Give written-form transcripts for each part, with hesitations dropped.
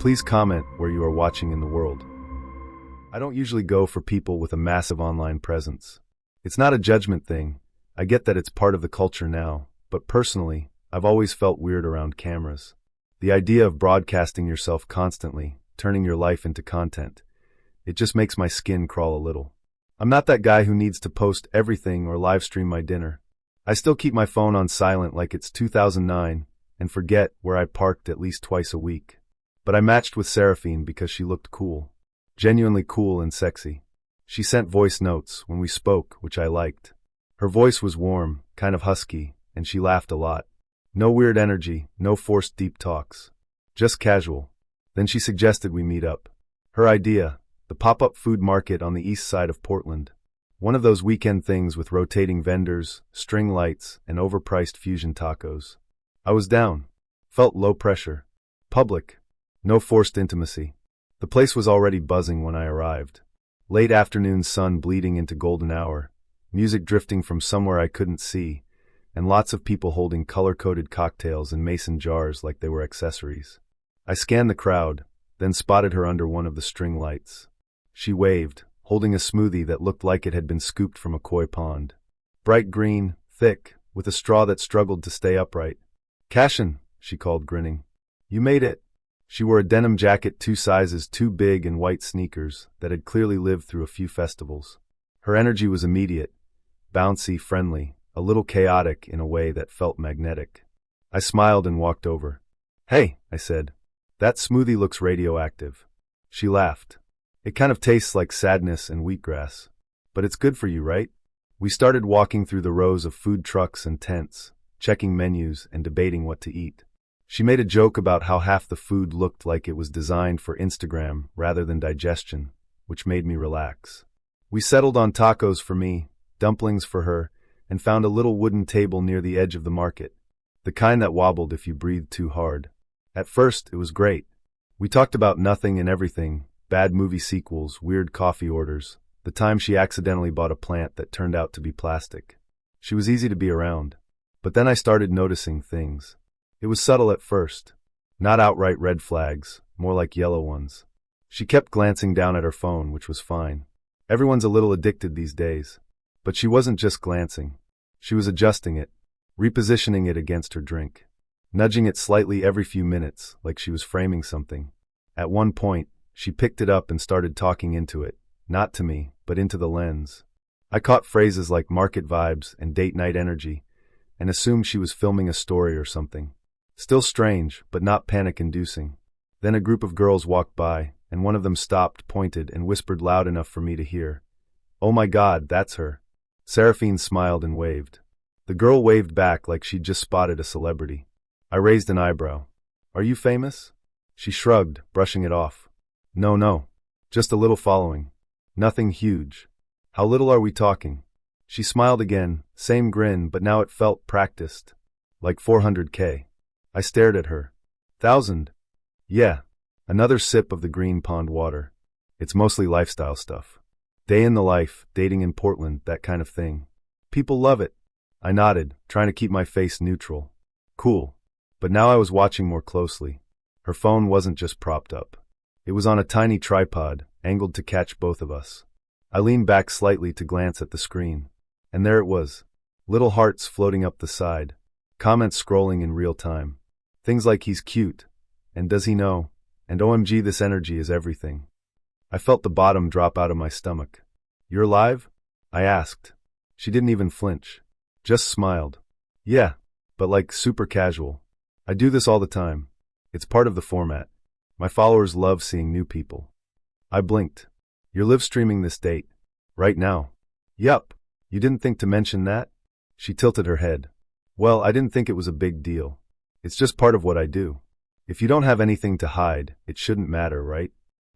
Please comment where you are watching in the world. I don't usually go for people with a massive online presence. It's not a judgment thing. I get that it's part of the culture now, but personally, I've always felt weird around cameras. The idea of broadcasting yourself constantly, turning your life into content, it just makes my skin crawl a little. I'm not that guy who needs to post everything or live stream my dinner. I still keep my phone on silent like it's 2009 and forget where I parked at least twice a week. But I matched with Seraphine because she looked cool. Genuinely cool and sexy. She sent voice notes when we spoke, which I liked. Her voice was warm, kind of husky, and she laughed a lot. No weird energy, no forced deep talks. Just casual. Then she suggested we meet up. Her idea, the pop-up food market on the east side of Portland. One of those weekend things with rotating vendors, string lights, and overpriced fusion tacos. I was down. Felt low pressure. Public. No forced intimacy. The place was already buzzing when I arrived. Late afternoon sun bleeding into golden hour, music drifting from somewhere I couldn't see, and lots of people holding color-coded cocktails in mason jars like they were accessories. I scanned the crowd, then spotted her under one of the string lights. She waved, holding a smoothie that looked like it had been scooped from a koi pond. Bright green, thick, with a straw that struggled to stay upright. "Cashin," she called, grinning. "You made it." She wore a denim jacket 2 sizes too big and white sneakers that had clearly lived through a few festivals. Her energy was immediate, bouncy, friendly, a little chaotic in a way that felt magnetic. I smiled and walked over. "Hey," I said, "that smoothie looks radioactive." She laughed. "It kind of tastes like sadness and wheatgrass. But it's good for you, right?" We started walking through the rows of food trucks and tents, checking menus and debating what to eat. She made a joke about how half the food looked like it was designed for Instagram rather than digestion, which made me relax. We settled on tacos for me, dumplings for her, and found a little wooden table near the edge of the market, the kind that wobbled if you breathed too hard. At first, it was great. We talked about nothing and everything, bad movie sequels, weird coffee orders, the time she accidentally bought a plant that turned out to be plastic. She was easy to be around. But then I started noticing things. It was subtle at first. Not outright red flags, more like yellow ones. She kept glancing down at her phone, which was fine. Everyone's a little addicted these days. But she wasn't just glancing. She was adjusting it, repositioning it against her drink, nudging it slightly every few minutes, like she was framing something. At one point, she picked it up and started talking into it, not to me, but into the lens. I caught phrases like market vibes and date night energy, and assumed she was filming a story or something. Still strange, but not panic-inducing. Then a group of girls walked by, and one of them stopped, pointed, and whispered loud enough for me to hear. "Oh my God, that's her." Seraphine smiled and waved. The girl waved back like she'd just spotted a celebrity. I raised an eyebrow. "Are you famous?" She shrugged, brushing it off. No, just a little following. Nothing huge." "How little are we talking?" She smiled again, same grin, but now it felt practiced. "Like 400K. I stared at her. "1,000? Yeah." Another sip of the green pond water. "It's mostly lifestyle stuff. Day in the life, dating in Portland, that kind of thing. People love it." I nodded, trying to keep my face neutral. "Cool." But now I was watching more closely. Her phone wasn't just propped up. It was on a tiny tripod, angled to catch both of us. I leaned back slightly to glance at the screen. And there it was. Little hearts floating up the side. Comments scrolling in real time. Things like "he's cute," and "does he know," and "OMG, this energy is everything." I felt the bottom drop out of my stomach. "You're live?" I asked. She didn't even flinch. Just smiled. "Yeah, but like super casual. I do this all the time. It's part of the format. My followers love seeing new people." I blinked. "You're live streaming this date? Right now?" "Yup. You didn't think to mention that?" She tilted her head. "Well, I didn't think it was a big deal. It's just part of what I do. If you don't have anything to hide, it shouldn't matter, right?"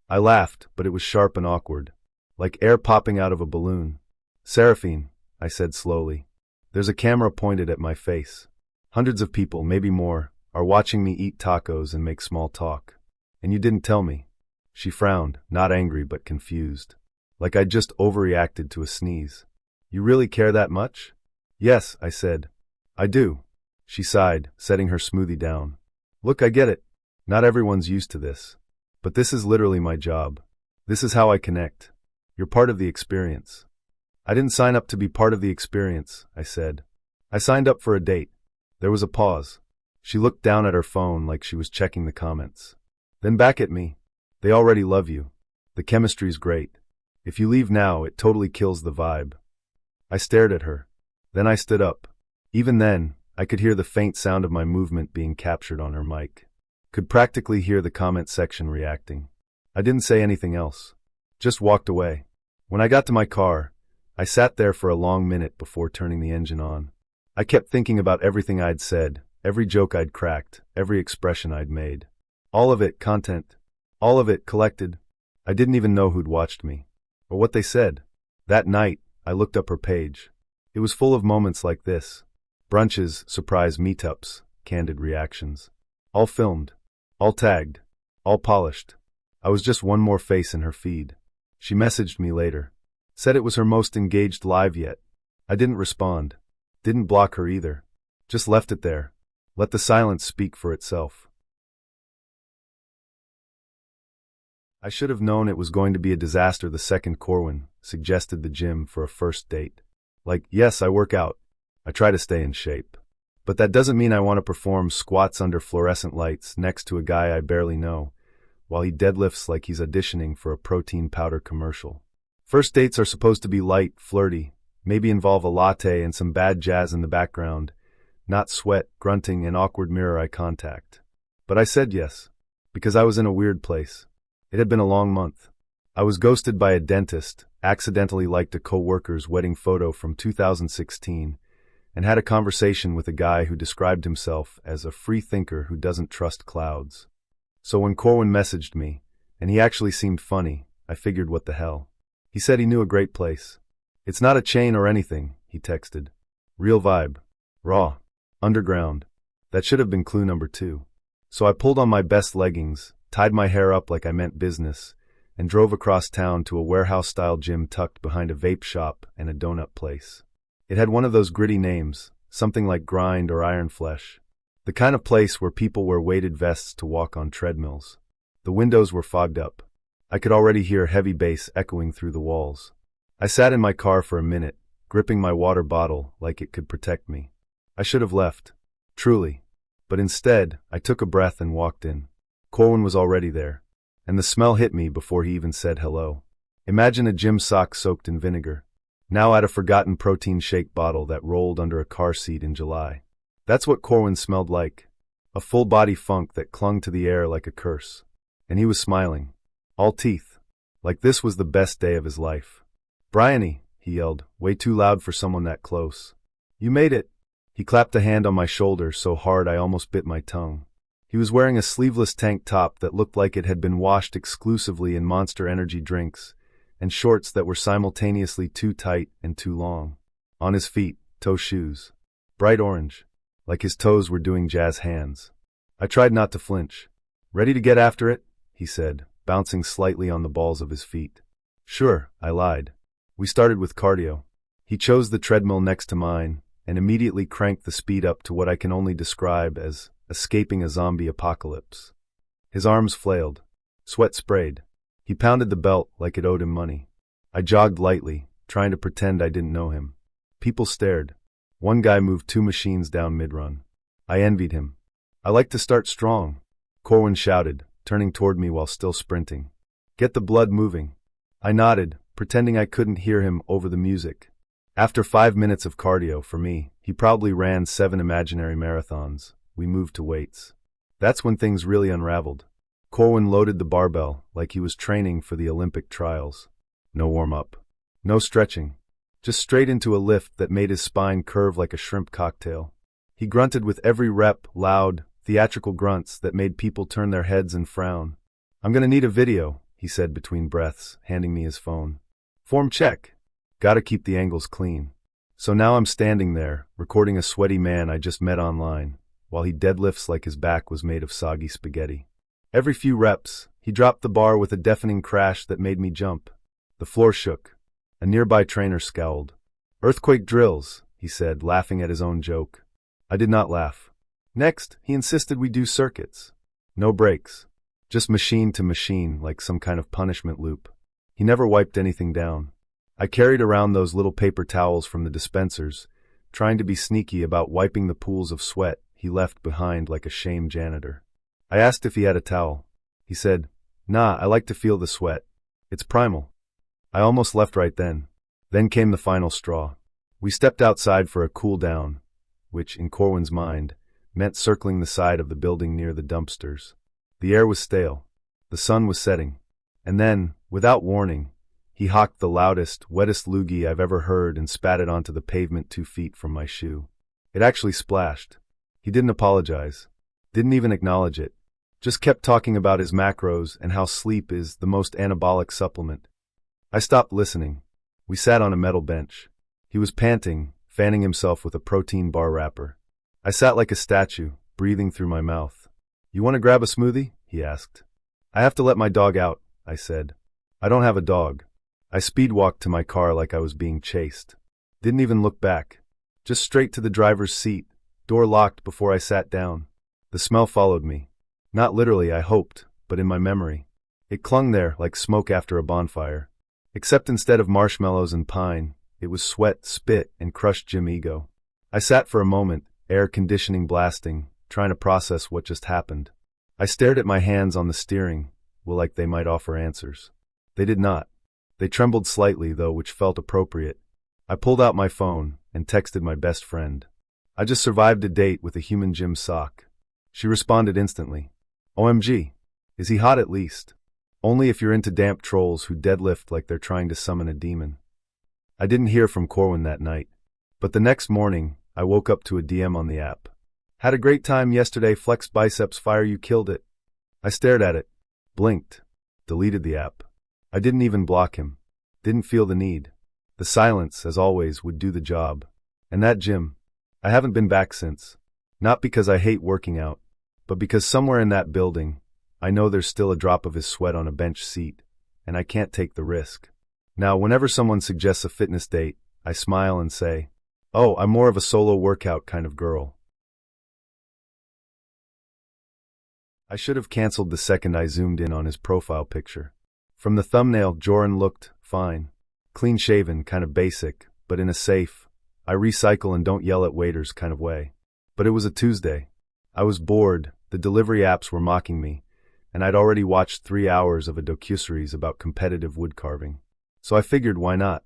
I laughed, but it was sharp and awkward. Like air popping out of a balloon. "Seraphine," I said slowly. "There's a camera pointed at my face. Hundreds of people, maybe more, are watching me eat tacos and make small talk. And you didn't tell me." She frowned, not angry but confused. Like I'd just overreacted to a sneeze. "You really care that much?" "Yes," I said. "I do." She sighed, setting her smoothie down. "Look, I get it. Not everyone's used to this. But this is literally my job. This is how I connect. You're part of the experience. I didn't sign up to be part of the experience, I said. I signed up for a date. There was a pause. She looked down at her phone like she was checking the comments. Then back at me. They already love you. The chemistry's great. If you leave now, it totally kills the vibe. I stared at her. Then I stood up. Even then, I could hear the faint sound of my movement being captured on her mic. Could practically hear the comment section reacting. I didn't say anything else. Just walked away. When I got to my car, I sat there for a long minute before turning the engine on. I kept thinking about everything I'd said, every joke I'd cracked, every expression I'd made. All of it content. All of it collected. I didn't even know who'd watched me. Or what they said. That night, I looked up her page. It was full of moments like this. Brunches, surprise meetups, candid reactions. All filmed. All tagged. All polished. I was just one more face in her feed. She messaged me later. Said it was her most engaged live yet. I didn't respond. Didn't block her either. Just left it there. Let the silence speak for itself. I should have known it was going to be a disaster the second Corwin suggested the gym for a first date. Like, yes, I work out. I try to stay in shape. But that doesn't mean I want to perform squats under fluorescent lights next to a guy I barely know, while he deadlifts like he's auditioning for a protein powder commercial. First dates are supposed to be light, flirty, maybe involve a latte and some bad jazz in the background, not sweat, grunting, and awkward mirror eye contact. But I said yes, because I was in a weird place. It had been a long month. I was ghosted by a dentist, accidentally liked a co-worker's wedding photo from 2016, and had a conversation with a guy who described himself as a free thinker who doesn't trust clouds. So when Corwin messaged me, and he actually seemed funny, I figured what the hell. He said he knew a great place. It's not a chain or anything, he texted. Real vibe. Raw. Underground. That should have been clue number 2. So I pulled on my best leggings, tied my hair up like I meant business, and drove across town to a warehouse-style gym tucked behind a vape shop and a donut place. It had one of those gritty names, something like Grind or Iron Flesh. The kind of place where people wear weighted vests to walk on treadmills. The windows were fogged up. I could already hear heavy bass echoing through the walls. I sat in my car for a minute, gripping my water bottle like it could protect me. I should have left. Truly. But instead, I took a breath and walked in. Corwin was already there, and the smell hit me before he even said hello. Imagine a gym sock soaked in vinegar. Now at a forgotten protein shake bottle that rolled under a car seat in July. That's what Corwin smelled like. A full-body funk that clung to the air like a curse. And he was smiling. All teeth. Like this was the best day of his life. Bryony, he yelled, way too loud for someone that close. You made it. He clapped a hand on my shoulder so hard I almost bit my tongue. He was wearing a sleeveless tank top that looked like it had been washed exclusively in Monster Energy drinks, and shorts that were simultaneously too tight and too long. On his feet, toe shoes. Bright orange. Like his toes were doing jazz hands. I tried not to flinch. Ready to get after it? He said, bouncing slightly on the balls of his feet. Sure, I lied. We started with cardio. He chose the treadmill next to mine, and immediately cranked the speed up to what I can only describe as escaping a zombie apocalypse. His arms flailed. Sweat sprayed. He pounded the belt like it owed him money. I jogged lightly, trying to pretend I didn't know him. People stared. One guy moved 2 machines down mid-run. I envied him. I like to start strong, Corwin shouted, turning toward me while still sprinting. Get the blood moving. I nodded, pretending I couldn't hear him over the music. After 5 minutes of cardio, for me, he probably ran 7 imaginary marathons. We moved to weights. That's when things really unraveled. Corwin loaded the barbell like he was training for the Olympic trials. No warm-up. No stretching. Just straight into a lift that made his spine curve like a shrimp cocktail. He grunted with every rep, loud, theatrical grunts that made people turn their heads and frown. I'm gonna need a video, he said between breaths, handing me his phone. Form check. Gotta keep the angles clean. So now I'm standing there, recording a sweaty man I just met online, while he deadlifts like his back was made of soggy spaghetti. Every few reps, he dropped the bar with a deafening crash that made me jump. The floor shook. A nearby trainer scowled. Earthquake drills, he said, laughing at his own joke. I did not laugh. Next, he insisted we do circuits. No breaks. just machine to machine like some kind of punishment loop. He never wiped anything down. I carried around those little paper towels from the dispensers, trying to be sneaky about wiping the pools of sweat he left behind like a shamed janitor. I asked if he had a towel. He said, "Nah, I like to feel the sweat. It's primal." I almost left right then. Then came the final straw. We stepped outside for a cool down, which, in Corwin's mind, meant circling the side of the building near the dumpsters. The air was stale. The sun was setting. And then, without warning, he hawked the loudest, wettest loogie I've ever heard and spat it onto the pavement 2 feet from my shoe. It actually splashed. He didn't apologize. Didn't even acknowledge it. Just kept talking about his macros and how sleep is the most anabolic supplement. I stopped listening. We sat on a metal bench. He was panting, fanning himself with a protein bar wrapper. I sat like a statue, breathing through my mouth. "You want to grab a smoothie?" he asked. "I have to let my dog out," I said. "I don't have a dog." I speed-walked to my car like I was being chased. Didn't even look back. Just straight to the driver's seat, door locked before I sat down. The smell followed me. Not literally, I hoped, but in my memory. It clung there like smoke after a bonfire. Except instead of marshmallows and pine, it was sweat, spit, and crushed gym ego. I sat for a moment, air conditioning blasting, trying to process what just happened. I stared at my hands on the steering, like they might offer answers. They did not. They trembled slightly, though, which felt appropriate. I pulled out my phone and texted my best friend. "I just survived a date with a human gym sock." She responded instantly. "OMG. Is he hot at least? Only if you're into damp trolls who deadlift like they're trying to summon a demon." I didn't hear from Corwin that night. But the next morning, I woke up to a DM on the app. "Had a great time yesterday, flex biceps fire, you killed it." I stared at it, blinked, deleted the app. I didn't even block him. Didn't feel the need. The silence, as always, would do the job. And that gym, I haven't been back since. Not because I hate working out, but because somewhere in that building, I know there's still a drop of his sweat on a bench seat, and I can't take the risk. Now, whenever someone suggests a fitness date, I smile and say, "Oh, I'm more of a solo workout kind of girl." I should have canceled the second I zoomed in on his profile picture. From the thumbnail, Joran looked fine. Clean-shaven, kind of basic, but in a safe, I recycle and don't yell at waiters kind of way. But it was a Tuesday. I was bored, the delivery apps were mocking me, and I'd already watched 3 hours of a docuseries about competitive wood carving. So I figured, why not?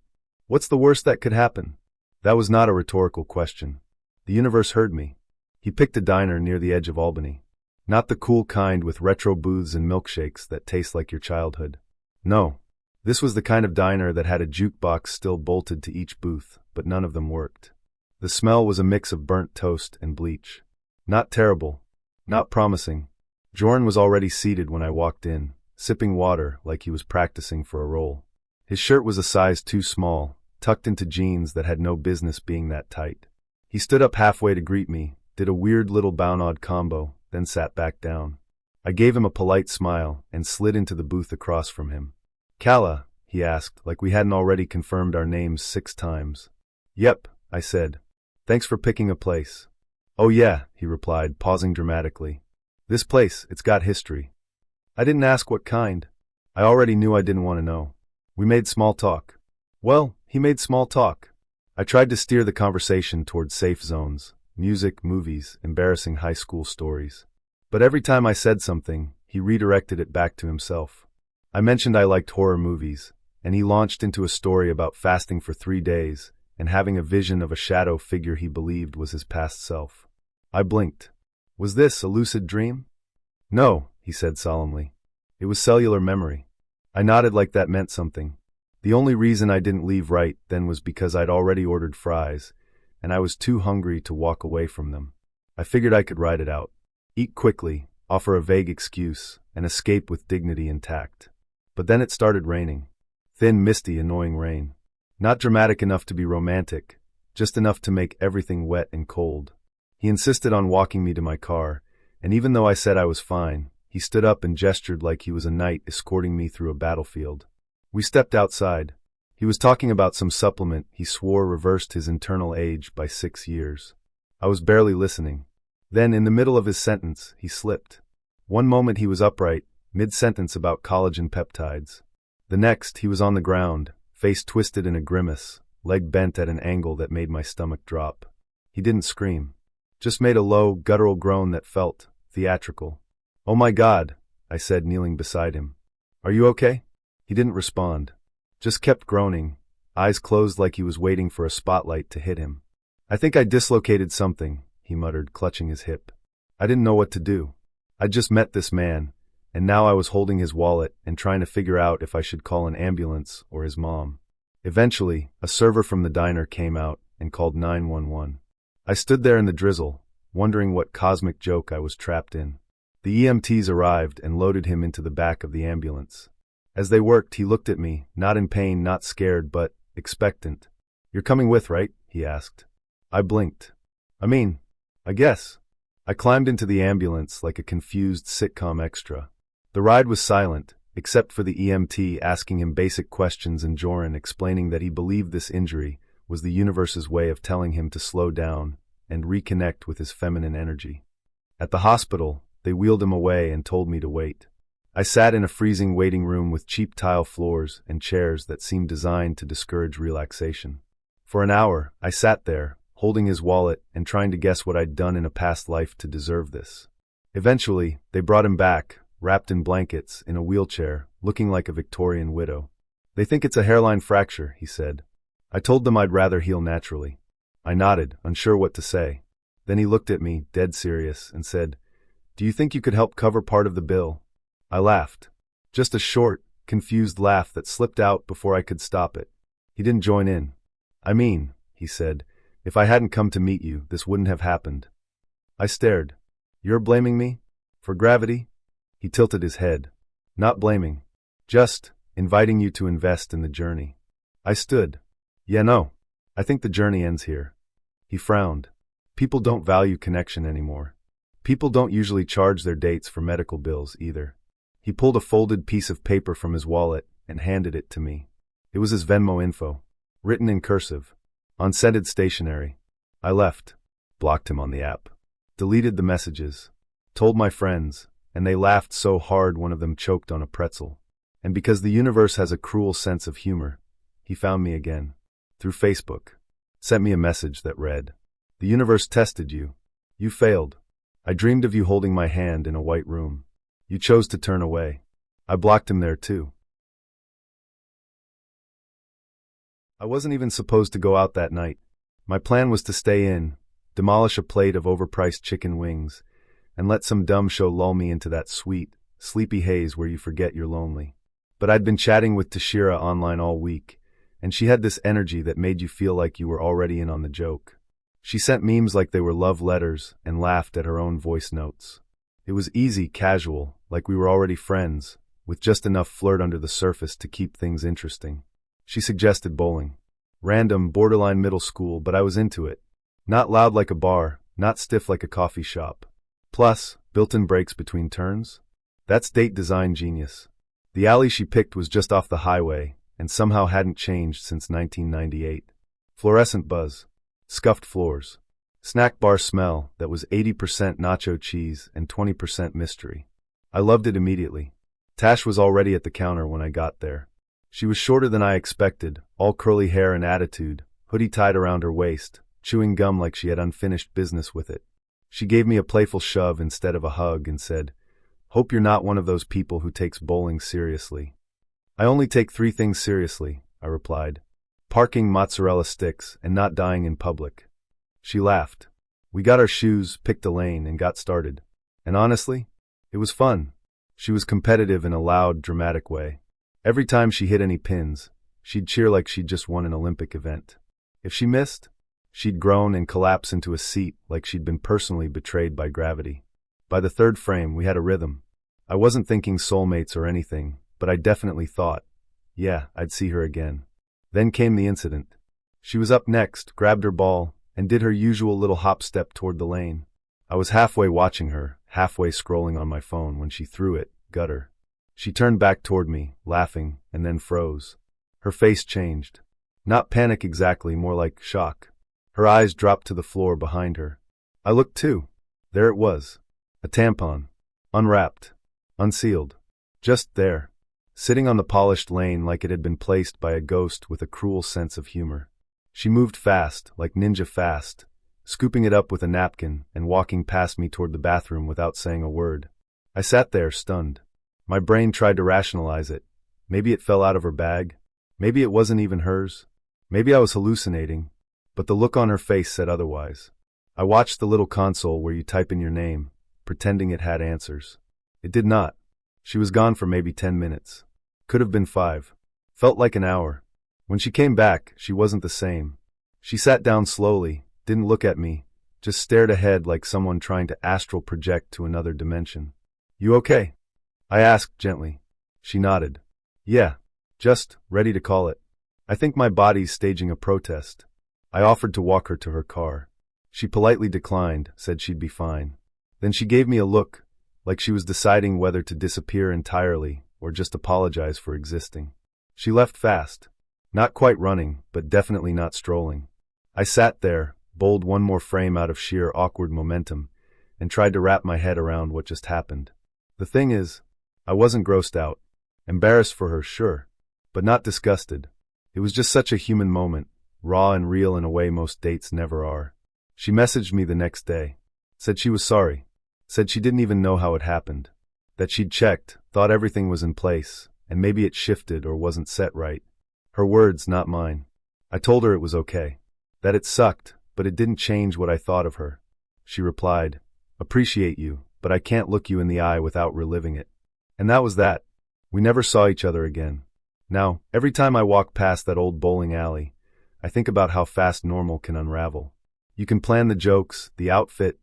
What's the worst that could happen? That was not a rhetorical question. The universe heard me. He picked a diner near the edge of Albany. Not the cool kind with retro booths and milkshakes that taste like your childhood. No. This was the kind of diner that had a jukebox still bolted to each booth, but none of them worked. The smell was a mix of burnt toast and bleach. Not terrible. Not promising. Joran was already seated when I walked in, sipping water like he was practicing for a role. His shirt was a size too small, tucked into jeans that had no business being that tight. He stood up halfway to greet me, did a weird little bow-nod combo, then sat back down. I gave him a polite smile and slid into the booth across from him. "Kala?" he asked, like we hadn't already confirmed our names 6 times. "Yep," I said. "Thanks for picking a place." "Oh yeah," he replied, pausing dramatically. "This place, it's got history." I didn't ask what kind. I already knew I didn't want to know. We made small talk. Well, he made small talk. I tried to steer the conversation toward safe zones, music, movies, embarrassing high school stories. But every time I said something, he redirected it back to himself. I mentioned I liked horror movies, and he launched into a story about fasting for 3 days and having a vision of a shadow figure he believed was his past self. I blinked. Was this a lucid dream? "No," he said solemnly. "It was cellular memory." I nodded like that meant something. The only reason I didn't leave right then was because I'd already ordered fries, and I was too hungry to walk away from them. I figured I could ride it out. Eat quickly, offer a vague excuse, and escape with dignity intact. But then it started raining. Thin, misty, annoying rain. Not dramatic enough to be romantic, just enough to make everything wet and cold. He insisted on walking me to my car, and even though I said I was fine, he stood up and gestured like he was a knight escorting me through a battlefield. We stepped outside. He was talking about some supplement he swore reversed his internal age by 6 years. I was barely listening. Then, in the middle of his sentence, he slipped. One moment he was upright, mid-sentence about collagen peptides. The next, he was on the ground, face twisted in a grimace, leg bent at an angle that made my stomach drop. He didn't scream. Just made a low, guttural groan that felt theatrical. "Oh my God," I said, kneeling beside him. "Are you okay?" He didn't respond. Just kept groaning, eyes closed like he was waiting for a spotlight to hit him. "I think I dislocated something," he muttered, clutching his hip. I didn't know what to do. I'd just met this man, and now I was holding his wallet and trying to figure out if I should call an ambulance or his mom. Eventually, a server from the diner came out and called 911. I stood there in the drizzle, wondering what cosmic joke I was trapped in. The EMTs arrived and loaded him into the back of the ambulance. As they worked, he looked at me, not in pain, not scared, but expectant. "You're coming with, right?" he asked. I blinked. I guess. I climbed into the ambulance like a confused sitcom extra. The ride was silent, except for the EMT asking him basic questions and Joran explaining that he believed this injury was the universe's way of telling him to slow down and reconnect with his feminine energy. At the hospital, they wheeled him away and told me to wait. I sat in a freezing waiting room with cheap tile floors and chairs that seemed designed to discourage relaxation. For an hour, I sat there, holding his wallet and trying to guess what I'd done in a past life to deserve this. Eventually, they brought him back, wrapped in blankets, in a wheelchair, looking like a Victorian widow. "They think it's a hairline fracture," he said. I told them I'd rather heal naturally. I nodded, unsure what to say. Then he looked at me, dead serious, and said, "Do you think you could help cover part of the bill?" I laughed. Just a short, confused laugh that slipped out before I could stop it. He didn't join in. He said, "if I hadn't come to meet you, this wouldn't have happened." I stared. "You're blaming me? For gravity?" He tilted his head. "Not blaming. Just inviting you to invest in the journey." I stood. "Yeah, no. I think the journey ends here." He frowned. "People don't value connection anymore. People don't usually charge their dates for medical bills either." He pulled a folded piece of paper from his wallet and handed it to me. It was his Venmo info, written in cursive, on scented stationery. I left, blocked him on the app, deleted the messages, told my friends, and they laughed so hard one of them choked on a pretzel. And because the universe has a cruel sense of humor, he found me again. Through Facebook. Sent me a message that read, "The universe tested you. You failed. I dreamed of you holding my hand in a white room. You chose to turn away." I blocked him there too. I wasn't even supposed to go out that night. My plan was to stay in, demolish a plate of overpriced chicken wings, and let some dumb show lull me into that sweet, sleepy haze where you forget you're lonely. But I'd been chatting with Tashira online all week, and she had this energy that made you feel like you were already in on the joke. She sent memes like they were love letters and laughed at her own voice notes. It was easy, casual, like we were already friends, with just enough flirt under the surface to keep things interesting. She suggested bowling. Random, borderline middle school, but I was into it. Not loud like a bar, not stiff like a coffee shop. Plus, built-in breaks between turns? That's date design genius. The alley she picked was just off the highway, and somehow hadn't changed since 1998. Fluorescent buzz. Scuffed floors. Snack bar smell that was 80% nacho cheese and 20% mystery. I loved it immediately. Tash was already at the counter when I got there. She was shorter than I expected, all curly hair and attitude, hoodie tied around her waist, chewing gum like she had unfinished business with it. She gave me a playful shove instead of a hug and said, "Hope you're not one of those people who takes bowling seriously." "I only take 3 things seriously," I replied. "Parking mozzarella sticks and not dying in public." She laughed. We got our shoes, picked a lane, and got started. And honestly, it was fun. She was competitive in a loud, dramatic way. Every time she hit any pins, she'd cheer like she'd just won an Olympic event. If she missed, she'd groan and collapse into a seat like she'd been personally betrayed by gravity. By the 3rd frame, we had a rhythm. I wasn't thinking soulmates or anything, but I definitely thought, yeah, I'd see her again. Then came the incident. She was up next, grabbed her ball, and did her usual little hop step toward the lane. I was halfway watching her, halfway scrolling on my phone when she threw it, gutter. She turned back toward me, laughing, and then froze. Her face changed. Not panic exactly, more like shock. Her eyes dropped to the floor behind her. I looked too. There it was. A tampon. Unwrapped. Unsealed. Just there, sitting on the polished lane like it had been placed by a ghost with a cruel sense of humor. She moved fast, like ninja fast, scooping it up with a napkin and walking past me toward the bathroom without saying a word. I sat there, stunned. My brain tried to rationalize it. Maybe it fell out of her bag. Maybe it wasn't even hers. Maybe I was hallucinating. But the look on her face said otherwise. I watched the little console where you type in your name, pretending it had answers. It did not. She was gone for maybe 10 minutes. Could have been 5. Felt like an hour. When she came back, she wasn't the same. She sat down slowly, didn't look at me, just stared ahead like someone trying to astral project to another dimension. "You okay?" I asked gently. She nodded. "Yeah, just ready to call it. I think my body's staging a protest." I offered to walk her to her car. She politely declined, said she'd be fine. Then she gave me a look, like she was deciding whether to disappear entirely or just apologize for existing. She left fast. Not quite running, but definitely not strolling. I sat there, bowled one more frame out of sheer awkward momentum, and tried to wrap my head around what just happened. The thing is, I wasn't grossed out. Embarrassed for her, sure, but not disgusted. It was just such a human moment, raw and real in a way most dates never are. She messaged me the next day. Said she was sorry. Said she didn't even know how it happened. That she'd checked, thought everything was in place, and maybe it shifted or wasn't set right. Her words, not mine. I told her it was okay. That it sucked, but it didn't change what I thought of her. She replied, "Appreciate you, but I can't look you in the eye without reliving it." And that was that. We never saw each other again. Now, every time I walk past that old bowling alley, I think about how fast normal can unravel. You can plan the jokes, the outfit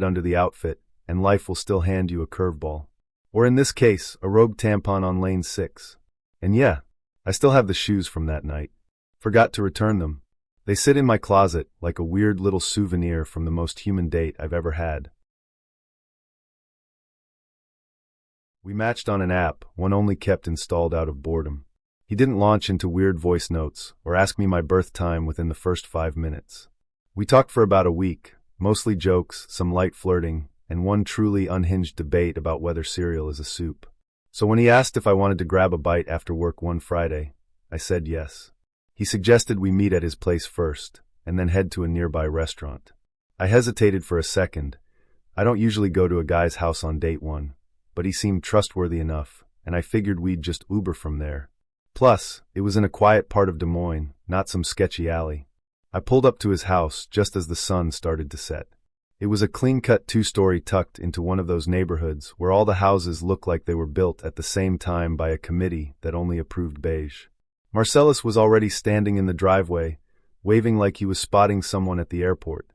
under the outfit, and life will still hand you a curveball. Or in this case, a rogue tampon on lane 6. And yeah, I still have the shoes from that night. Forgot to return them. They sit in my closet like a weird little souvenir from the most human date I've ever had. We matched on an app, one only kept installed out of boredom. He didn't launch into weird voice notes or ask me my birth time within the first 5 minutes. We talked for about a week, mostly jokes, some light flirting, and one truly unhinged debate about whether cereal is a soup. So when he asked if I wanted to grab a bite after work one Friday, I said yes. He suggested we meet at his place first, and then head to a nearby restaurant. I hesitated for a second. I don't usually go to a guy's house on date 1, but he seemed trustworthy enough, and I figured we'd just Uber from there. Plus, it was in a quiet part of Des Moines, not some sketchy alley. I pulled up to his house just as the sun started to set. It was a clean-cut 2-story tucked into one of those neighborhoods where all the houses look like they were built at the same time by a committee that only approved beige. Marcellus was already standing in the driveway, waving like he was spotting someone at the airport.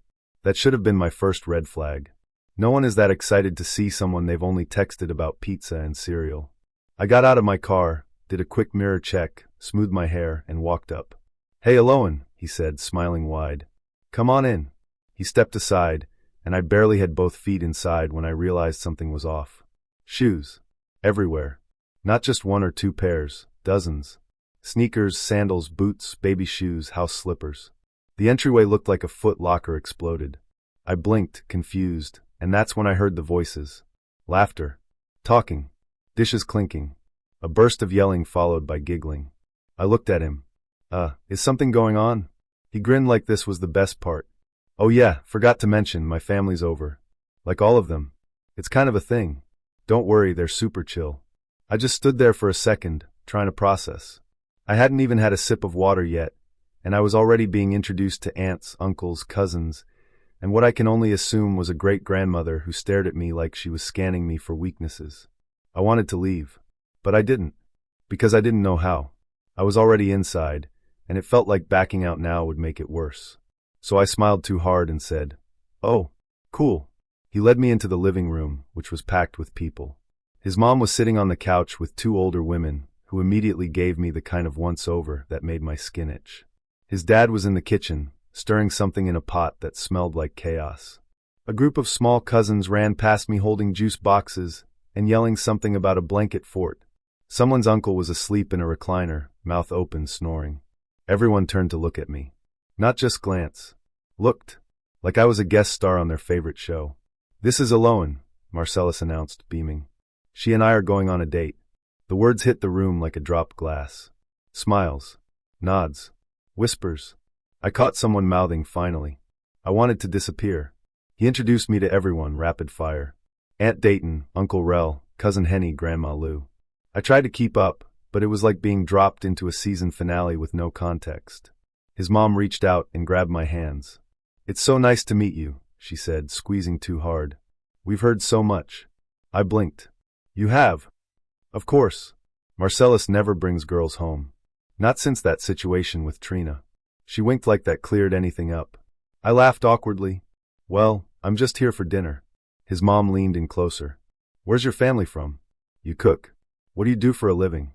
That should have been my first red flag. No one is that excited to see someone they've only texted about pizza and cereal. I got out of my car, did a quick mirror check, smoothed my hair, and walked up. "Hey, Aloan," he said, smiling wide. "Come on in." He stepped aside, and I barely had both feet inside when I realized something was off. Shoes. Everywhere. Not just 1 or 2 pairs, dozens. Sneakers, sandals, boots, baby shoes, house slippers. The entryway looked like a Foot Locker exploded. I blinked, confused, and that's when I heard the voices. Laughter. Talking. Dishes clinking. A burst of yelling followed by giggling. I looked at him. Is something going on?" He grinned like this was the best part. "Oh yeah, forgot to mention, my family's over. Like all of them. It's kind of a thing. Don't worry, they're super chill." I just stood there for a second, trying to process. I hadn't even had a sip of water yet, and I was already being introduced to aunts, uncles, cousins, and what I can only assume was a great-grandmother who stared at me like she was scanning me for weaknesses. I wanted to leave, but I didn't, because I didn't know how. I was already inside, and it felt like backing out now would make it worse. So I smiled too hard and said, "Oh, cool." He led me into the living room, which was packed with people. His mom was sitting on the couch with 2 older women, who immediately gave me the kind of once-over that made my skin itch. His dad was in the kitchen, stirring something in a pot that smelled like chaos. A group of small cousins ran past me holding juice boxes and yelling something about a blanket fort. Someone's uncle was asleep in a recliner, mouth open, snoring. Everyone turned to look at me. Not just glance. Looked. Like I was a guest star on their favorite show. "This is Aloan," Marcellus announced, beaming. "She and I are going on a date." The words hit the room like a dropped glass. Smiles. Nods. Whispers. I caught someone mouthing finally. I wanted to disappear. He introduced me to everyone, rapid fire. Aunt Dayton, Uncle Rel, Cousin Henny, Grandma Lou. I tried to keep up, but it was like being dropped into a season finale with no context. His mom reached out and grabbed my hands. "It's so nice to meet you," she said, squeezing too hard. "We've heard so much." I blinked. "You have?" "Of course. Marcellus never brings girls home. Not since that situation with Trina." She winked like that cleared anything up. I laughed awkwardly. "Well, I'm just here for dinner." His mom leaned in closer. "Where's your family from?" "You cook. What do you do for a living?"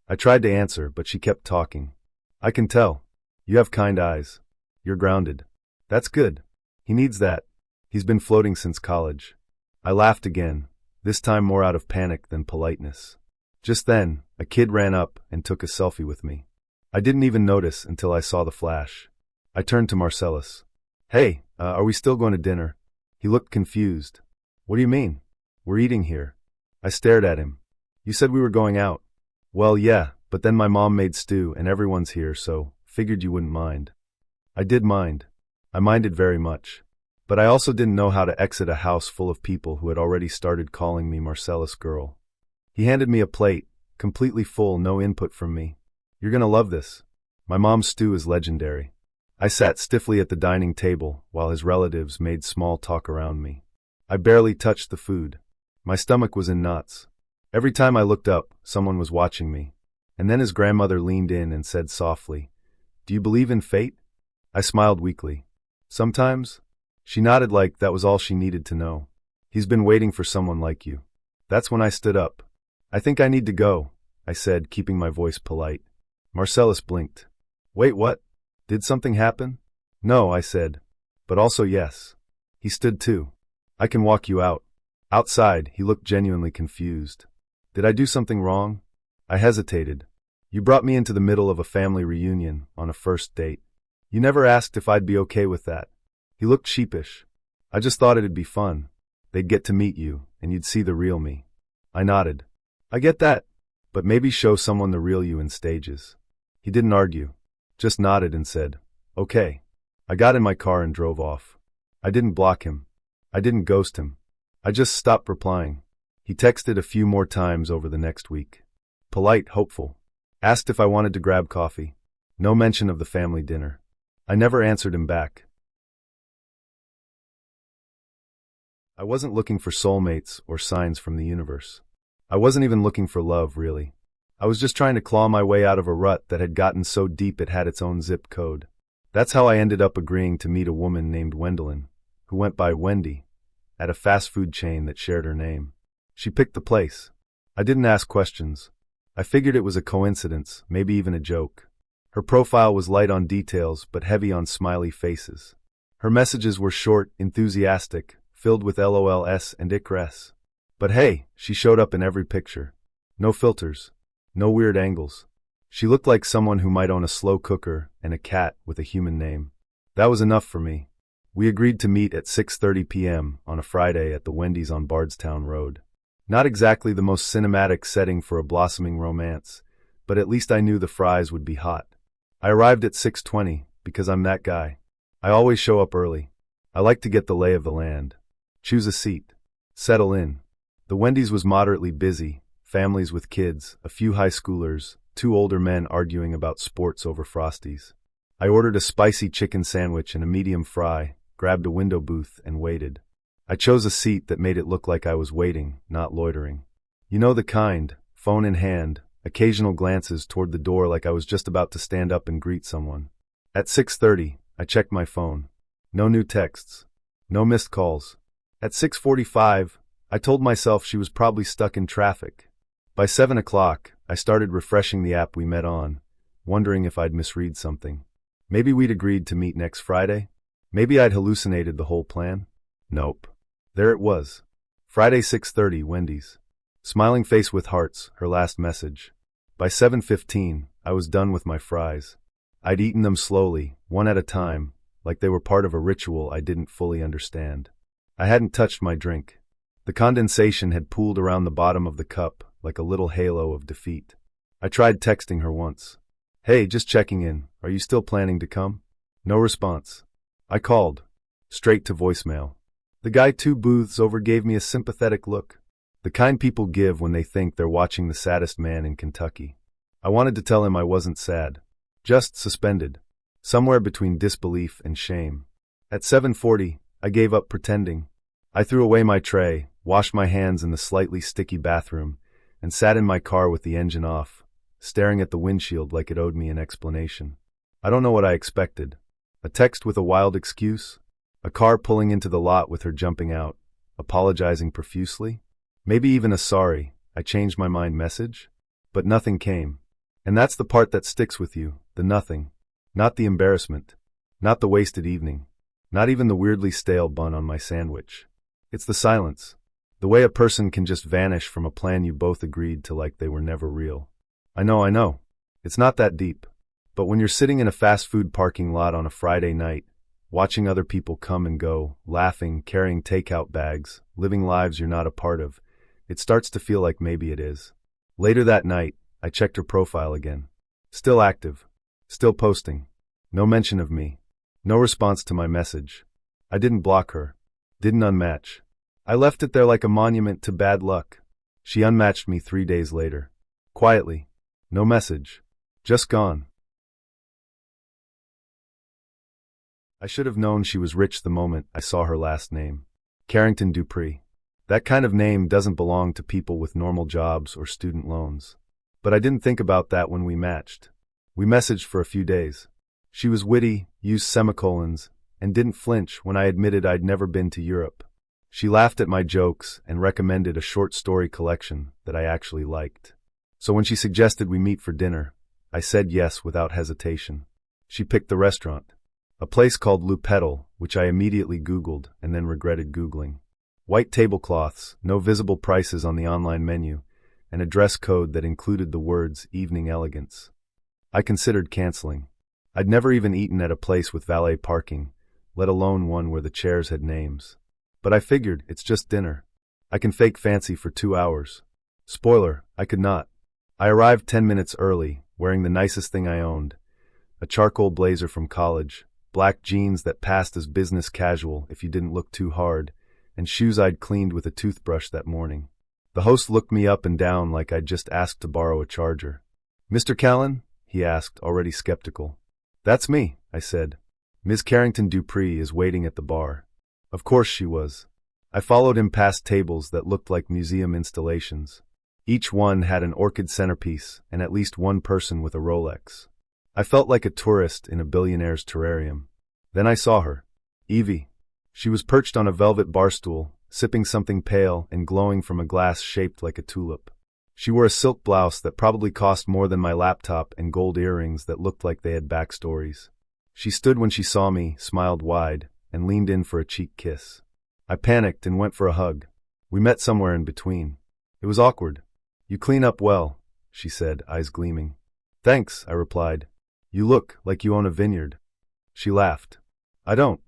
I tried to answer, but she kept talking. "I can tell. You have kind eyes. You're grounded." "That's good. He needs that. He's been floating since college." I laughed again, this time more out of panic than politeness. Just then, a kid ran up and took a selfie with me. I didn't even notice until I saw the flash. I turned to Marcellus. "Hey, are we still going to dinner?" He looked confused. "What do you mean? We're eating here." I stared at him. "You said we were going out." "Well, yeah, but then my mom made stew and everyone's here, so figured you wouldn't mind." I did mind. I minded very much. But I also didn't know how to exit a house full of people who had already started calling me Marcellus girl. He handed me a plate, completely full, no input from me. "You're gonna love this. My mom's stew is legendary." I sat stiffly at the dining table while his relatives made small talk around me. I barely touched the food. My stomach was in knots. Every time I looked up, someone was watching me. And then his grandmother leaned in and said softly, "Do you believe in fate?" I smiled weakly. "Sometimes?" She nodded like that was all she needed to know. "He's been waiting for someone like you." That's when I stood up. "I think I need to go," I said, keeping my voice polite. Marcellus blinked. "Wait, what? Did something happen?" "No," I said. "But also yes." He stood too. "I can walk you out." Outside, he looked genuinely confused. "Did I do something wrong?" I hesitated. "You brought me into the middle of a family reunion, on a first date. You never asked if I'd be okay with that." He looked sheepish. "I just thought it'd be fun. They'd get to meet you, and you'd see the real me." I nodded. "I get that. But maybe show someone the real you in stages." He didn't argue. Just nodded and said, "Okay." I got in my car and drove off. I didn't block him. I didn't ghost him. I just stopped replying. He texted a few more times over the next week. Polite, hopeful. Asked if I wanted to grab coffee. No mention of the family dinner. I never answered him back. I wasn't looking for soulmates or signs from the universe. I wasn't even looking for love, really. I was just trying to claw my way out of a rut that had gotten so deep it had its own zip code. That's how I ended up agreeing to meet a woman named Gwendolyn, who went by Wendy, at a fast food chain that shared her name. She picked the place. I didn't ask questions. I figured it was a coincidence, maybe even a joke. Her profile was light on details but heavy on smiley faces. Her messages were short, enthusiastic, filled with LOLs and ICRS. But hey, she showed up in every picture. No filters. No weird angles. She looked like someone who might own a slow cooker and a cat with a human name. That was enough for me. We agreed to meet at 6:30 p.m. on a Friday at the Wendy's on Bardstown Road. Not exactly the most cinematic setting for a blossoming romance, but at least I knew the fries would be hot. I arrived at 6:20 because I'm that guy. I always show up early. I like to get the lay of the land. Choose a seat. Settle in. The Wendy's was moderately busy. Families with kids, a few high schoolers, 2 older men arguing about sports over Frosties. I ordered a spicy chicken sandwich and a medium fry, grabbed a window booth, and waited. I chose a seat that made it look like I was waiting, not loitering. You know the kind, phone in hand, occasional glances toward the door like I was just about to stand up and greet someone. At 6:30, I checked my phone. No new texts. No missed calls. At 6:45, I told myself she was probably stuck in traffic. By 7 o'clock, I started refreshing the app we met on, wondering if I'd misread something. Maybe we'd agreed to meet next Friday? Maybe I'd hallucinated the whole plan? Nope. There it was. Friday 6:30, Wendy's. Smiling face with hearts, her last message. By 7:15, I was done with my fries. I'd eaten them slowly, one at a time, like they were part of a ritual I didn't fully understand. I hadn't touched my drink. The condensation had pooled around the bottom of the cup, like a little halo of defeat. I tried texting her once. Hey, just checking in. Are you still planning to come? No response. I called. Straight to voicemail. The guy 2 booths over gave me a sympathetic look. The kind people give when they think they're watching the saddest man in Kentucky. I wanted to tell him I wasn't sad. Just suspended. Somewhere between disbelief and shame. At 7:40, I gave up pretending. I threw away my tray, washed my hands in the slightly sticky bathroom, and sat in my car with the engine off, staring at the windshield like it owed me an explanation. I don't know what I expected. A text with a wild excuse? A car pulling into the lot with her jumping out, apologizing profusely? Maybe even a sorry, I changed my mind message? But nothing came. And that's the part that sticks with you, the nothing. Not the embarrassment. Not the wasted evening. Not even the weirdly stale bun on my sandwich. It's the silence. The way a person can just vanish from a plan you both agreed to like they were never real. I know. It's not that deep. But when you're sitting in a fast food parking lot on a Friday night, watching other people come and go, laughing, carrying takeout bags, living lives you're not a part of, it starts to feel like maybe it is. Later that night, I checked her profile again. Still active. Still posting. No mention of me. No response to my message. I didn't block her. Didn't unmatch. I left it there like a monument to bad luck. She unmatched me 3 days later. Quietly. No message. Just gone. I should have known she was rich the moment I saw her last name. Carrington Dupree. That kind of name doesn't belong to people with normal jobs or student loans. But I didn't think about that when we matched. We messaged for a few days. She was witty, used semicolons, and didn't flinch when I admitted I'd never been to Europe. She laughed at my jokes and recommended a short story collection that I actually liked. So when she suggested we meet for dinner, I said yes without hesitation. She picked the restaurant. A place called Le Petal, which I immediately Googled and then regretted Googling. White tablecloths, no visible prices on the online menu, and a dress code that included the words evening elegance. I considered canceling. I'd never even eaten at a place with valet parking, let alone one where the chairs had names. But I figured, it's just dinner. I can fake fancy for 2 hours. Spoiler, I could not. I arrived 10 minutes early, wearing the nicest thing I owned. A charcoal blazer from college, black jeans that passed as business casual if you didn't look too hard, and shoes I'd cleaned with a toothbrush that morning. The host looked me up and down like I'd just asked to borrow a charger. "Mr. Callan?" he asked, already skeptical. "That's me," I said. "Ms. Carrington Dupree is waiting at the bar." Of course she was. I followed him past tables that looked like museum installations. Each one had an orchid centerpiece and at least one person with a Rolex. I felt like a tourist in a billionaire's terrarium. Then I saw her. Evie. She was perched on a velvet barstool, sipping something pale and glowing from a glass shaped like a tulip. She wore a silk blouse that probably cost more than my laptop and gold earrings that looked like they had backstories. She stood when she saw me, smiled wide, and leaned in for a cheek kiss. I panicked and went for a hug. We met somewhere in between. It was awkward. "You clean up well," she said, eyes gleaming. "Thanks," I replied. "You look like you own a vineyard." She laughed. "I don't.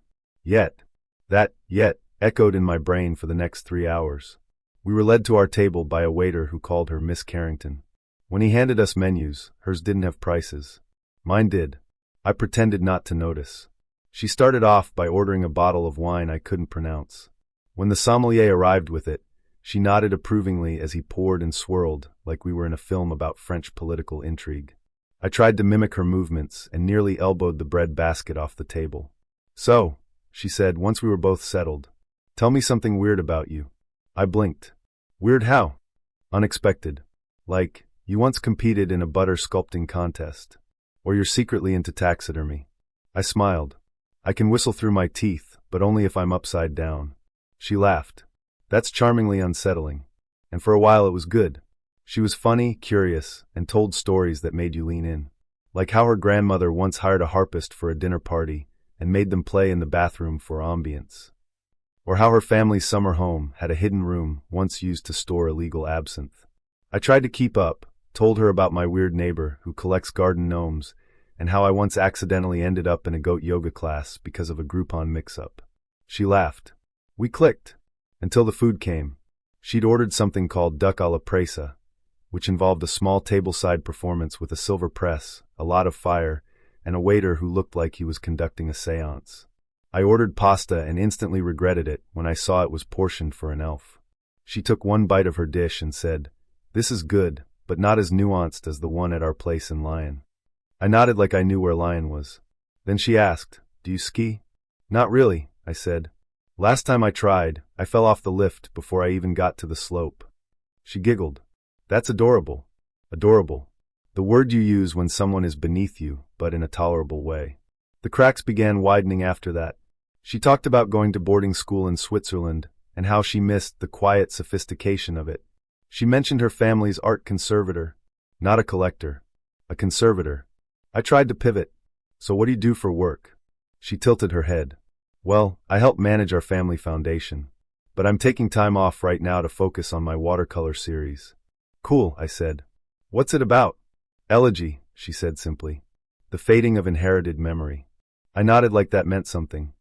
Yet." That "yet" echoed in my brain for the next 3 hours. We were led to our table by a waiter who called her Miss Carrington. When he handed us menus, hers didn't have prices. Mine did. I pretended not to notice. She started off by ordering a bottle of wine I couldn't pronounce. When the sommelier arrived with it, she nodded approvingly as he poured and swirled like we were in a film about French political intrigue. I tried to mimic her movements and nearly elbowed the bread basket off the table. "So," she said once we were both settled, "tell me something weird about you." I blinked. "Weird how?" "Unexpected. Like, you once competed in a butter sculpting contest. Or you're secretly into taxidermy." I smiled. "I can whistle through my teeth, but only if I'm upside down." She laughed. "That's charmingly unsettling." And for a while it was good. She was funny, curious, and told stories that made you lean in. Like how her grandmother once hired a harpist for a dinner party and made them play in the bathroom for ambience. Or how her family's summer home had a hidden room once used to store illegal absinthe. I tried to keep up, told her about my weird neighbor who collects garden gnomes, and how I once accidentally ended up in a goat yoga class because of a Groupon mix-up. She laughed. We clicked. Until the food came. She'd ordered something called duck a la presa, which involved a small tableside performance with a silver press, a lot of fire, and a waiter who looked like he was conducting a seance. I ordered pasta and instantly regretted it when I saw it was portioned for an elf. She took one bite of her dish and said, "This is good, but not as nuanced as the one at our place in Lyon." I nodded like I knew where Lyon was. Then she asked, "Do you ski?" "Not really," I said. "Last time I tried, I fell off the lift before I even got to the slope." She giggled. "That's adorable." Adorable. The word you use when someone is beneath you, but in a tolerable way. The cracks began widening after that. She talked about going to boarding school in Switzerland and how she missed the quiet sophistication of it. She mentioned her family's art conservator. Not a collector. A conservator. I tried to pivot. "So what do you do for work?" She tilted her head. "Well, I help manage our family foundation. But I'm taking time off right now to focus on my watercolor series." "Cool," I said. "What's it about?" "Elegy," she said simply. "The fading of inherited memory." I nodded like that meant something.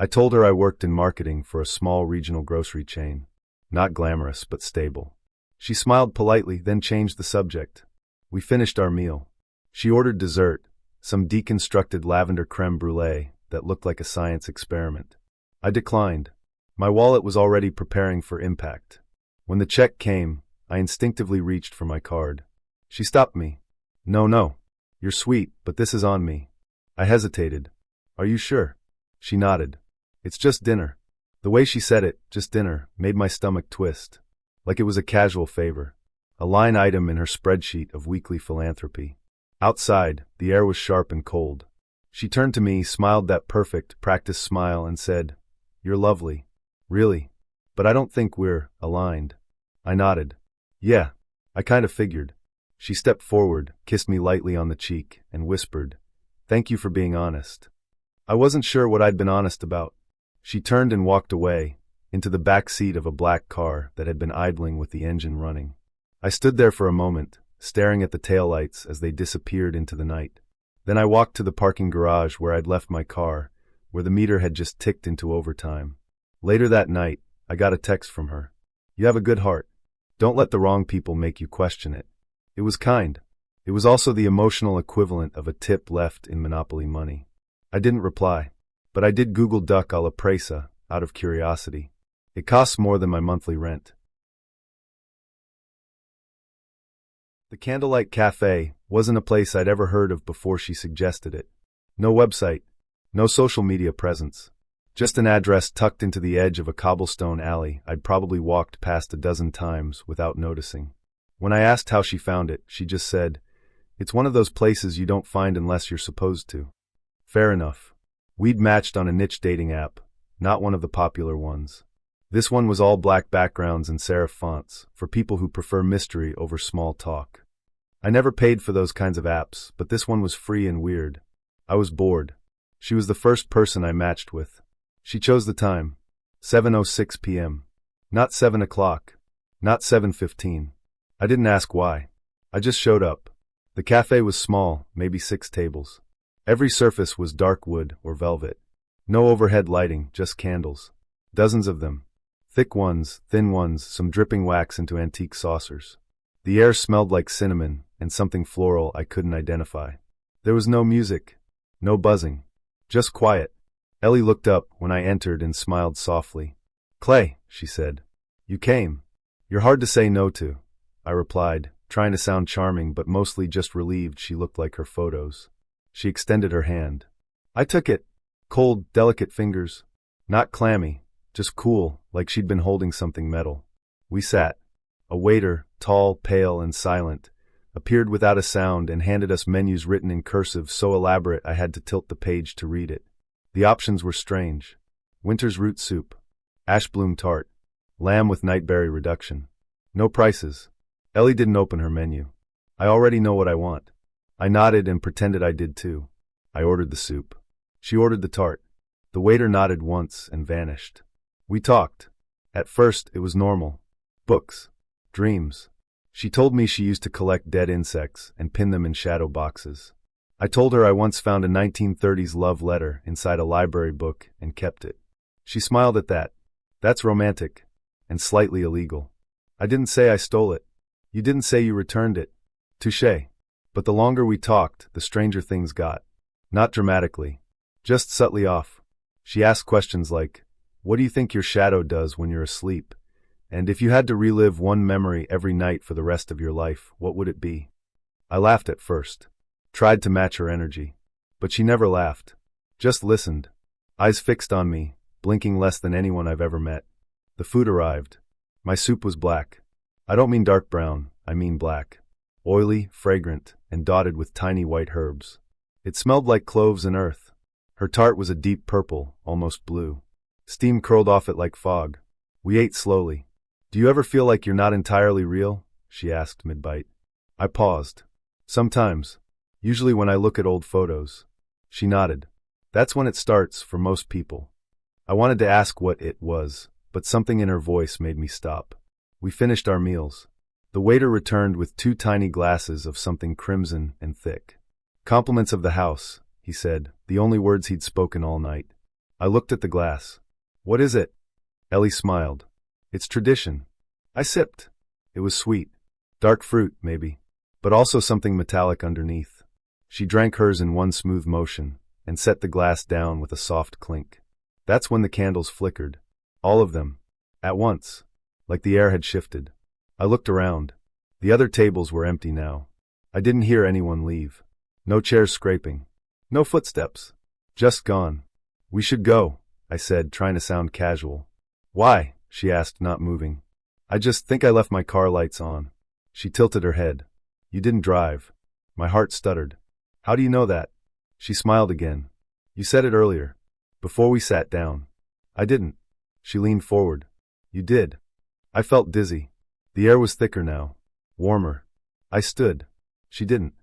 I told her I worked in marketing for a small regional grocery chain. Not glamorous, but stable. She smiled politely, then changed the subject. We finished our meal. She ordered dessert, some deconstructed lavender creme brulee that looked like a science experiment. I declined. My wallet was already preparing for impact. When the check came, I instinctively reached for my card. She stopped me. No. You're sweet, but this is on me." I hesitated. "Are you sure?" She nodded. "It's just dinner." The way she said it, just dinner, made my stomach twist. Like it was a casual favor. A line item in her spreadsheet of weekly philanthropy. Outside, the air was sharp and cold. She turned to me, smiled that perfect, practiced smile, and said, "You're lovely." "Really? But I don't think we're aligned." I nodded. "Yeah, I kind of figured." She stepped forward, kissed me lightly on the cheek, and whispered, "Thank you for being honest." I wasn't sure what I'd been honest about. She turned and walked away, into the back seat of a black car that had been idling with the engine running. I stood there for a moment, staring at the taillights as they disappeared into the night. Then I walked to the parking garage where I'd left my car, where the meter had just ticked into overtime. Later that night, I got a text from her. "You have a good heart. Don't let the wrong people make you question it." It was kind. It was also the emotional equivalent of a tip left in Monopoly money. I didn't reply, but I did Google Duck a la Presa, out of curiosity. It costs more than my monthly rent. The Candlelight Cafe wasn't a place I'd ever heard of before she suggested it. No website, no social media presence. Just an address tucked into the edge of a cobblestone alley I'd probably walked past a dozen times without noticing. When I asked how she found it, she just said, "It's one of those places you don't find unless you're supposed to." Fair enough. We'd matched on a niche dating app, not one of the popular ones. This one was all black backgrounds and serif fonts, for people who prefer mystery over small talk. I never paid for those kinds of apps, but this one was free and weird. I was bored. She was the first person I matched with. She chose the time. 7:06 p.m. Not 7 o'clock. Not 7:15. I didn't ask why. I just showed up. The cafe was small, maybe 6 tables. Every surface was dark wood or velvet. No overhead lighting, just candles. Dozens of them. Thick ones, thin ones, some dripping wax into antique saucers. The air smelled like cinnamon and something floral I couldn't identify. There was no music, no buzzing, just quiet. Ellie looked up when I entered and smiled softly. "Clay," she said. "You came. You're hard to say no to," I replied, trying to sound charming but mostly just relieved she looked like her photos. She extended her hand. I took it. Cold, delicate fingers. Not clammy, just cool, like she'd been holding something metal. We sat. A waiter, tall, pale, and silent, appeared without a sound and handed us menus written in cursive so elaborate I had to tilt the page to read it. The options were strange. Winter's root soup. Ashbloom tart. Lamb with nightberry reduction. No prices. Ellie didn't open her menu. I already know what I want. I nodded and pretended I did too. I ordered the soup. She ordered the tart. The waiter nodded once and vanished. We talked. At first, it was normal. Books. Dreams. She told me she used to collect dead insects and pin them in shadow boxes. I told her I once found a 1930s love letter inside a library book and kept it. She smiled at that. That's romantic. And slightly illegal. I didn't say I stole it. You didn't say you returned it. Touché. But the longer we talked, the stranger things got. Not dramatically. Just subtly off. She asked questions like, what do you think your shadow does when you're asleep? And if you had to relive one memory every night for the rest of your life, what would it be? I laughed at first. Tried to match her energy. But she never laughed. Just listened. Eyes fixed on me, blinking less than anyone I've ever met. The food arrived. My soup was black. I don't mean dark brown, I mean black. Oily, fragrant, and dotted with tiny white herbs. It smelled like cloves and earth. Her tart was a deep purple, almost blue. Steam curled off it like fog. We ate slowly. Do you ever feel like you're not entirely real? She asked mid-bite. I paused. Sometimes. Usually when I look at old photos. She nodded. That's when it starts for most people. I wanted to ask what it was, but something in her voice made me stop. We finished our meals. The waiter returned with 2 tiny glasses of something crimson and thick. Compliments of the house, he said, the only words he'd spoken all night. I looked at the glass. What is it? Ellie smiled. It's tradition. I sipped. It was sweet. Dark fruit, maybe. But also something metallic underneath. She drank hers in one smooth motion, and set the glass down with a soft clink. That's when the candles flickered. All of them. At once. Like the air had shifted. I looked around. The other tables were empty now. I didn't hear anyone leave. No chairs scraping. No footsteps. Just gone. We should go, I said, trying to sound casual. Why? She asked, not moving. I just think I left my car lights on. She tilted her head. You didn't drive. My heart stuttered. How do you know that? She smiled again. You said it earlier. Before we sat down. I didn't. She leaned forward. You did. I felt dizzy. The air was thicker now. Warmer. I stood. She didn't.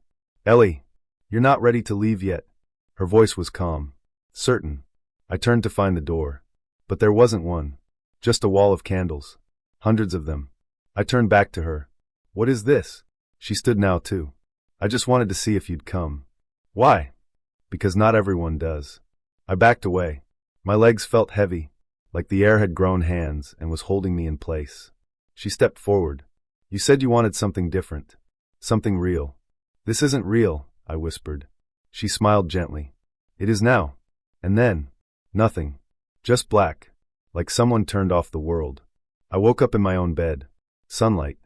Ellie, you're not ready to leave yet. Her voice was calm. Certain. I turned to find the door. But there wasn't one. Just a wall of candles. Hundreds of them. I turned back to her. What is this? She stood now too. I just wanted to see if you'd come. Why? Because not everyone does. I backed away. My legs felt heavy, like the air had grown hands and was holding me in place. She stepped forward. You said you wanted something different. Something real. This isn't real, I whispered. She smiled gently. It is now. And then, nothing. Just black. Like someone turned off the world. I woke up in my own bed. Sunlight.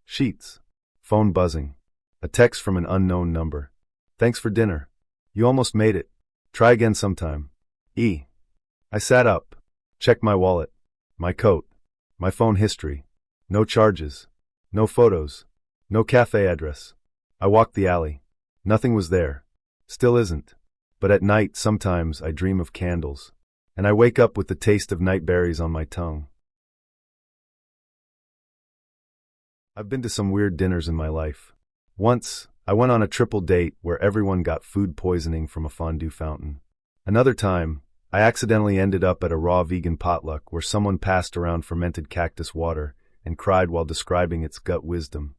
Sheets. Phone buzzing. A text from an unknown number. Thanks for dinner. You almost made it. Try again sometime. E. I sat up. Checked my wallet. My coat. My phone history. No charges. No photos. No cafe address. I walked the alley. Nothing was there. Still isn't. But at night sometimes I dream of candles. And I wake up with the taste of night berries on my tongue. I've been to some weird dinners in my life. Once, I went on a triple date where everyone got food poisoning from a fondue fountain. Another time, I accidentally ended up at a raw vegan potluck where someone passed around fermented cactus water and cried while describing its gut wisdom.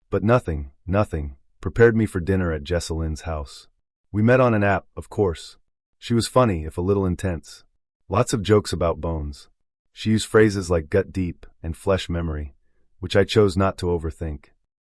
But nothing, prepared me for dinner at Jessalyn's house. We met on an app, of course. She was funny, if a little intense. Lots of jokes about bones. She used phrases like gut deep and flesh memory, which I chose not to overthink.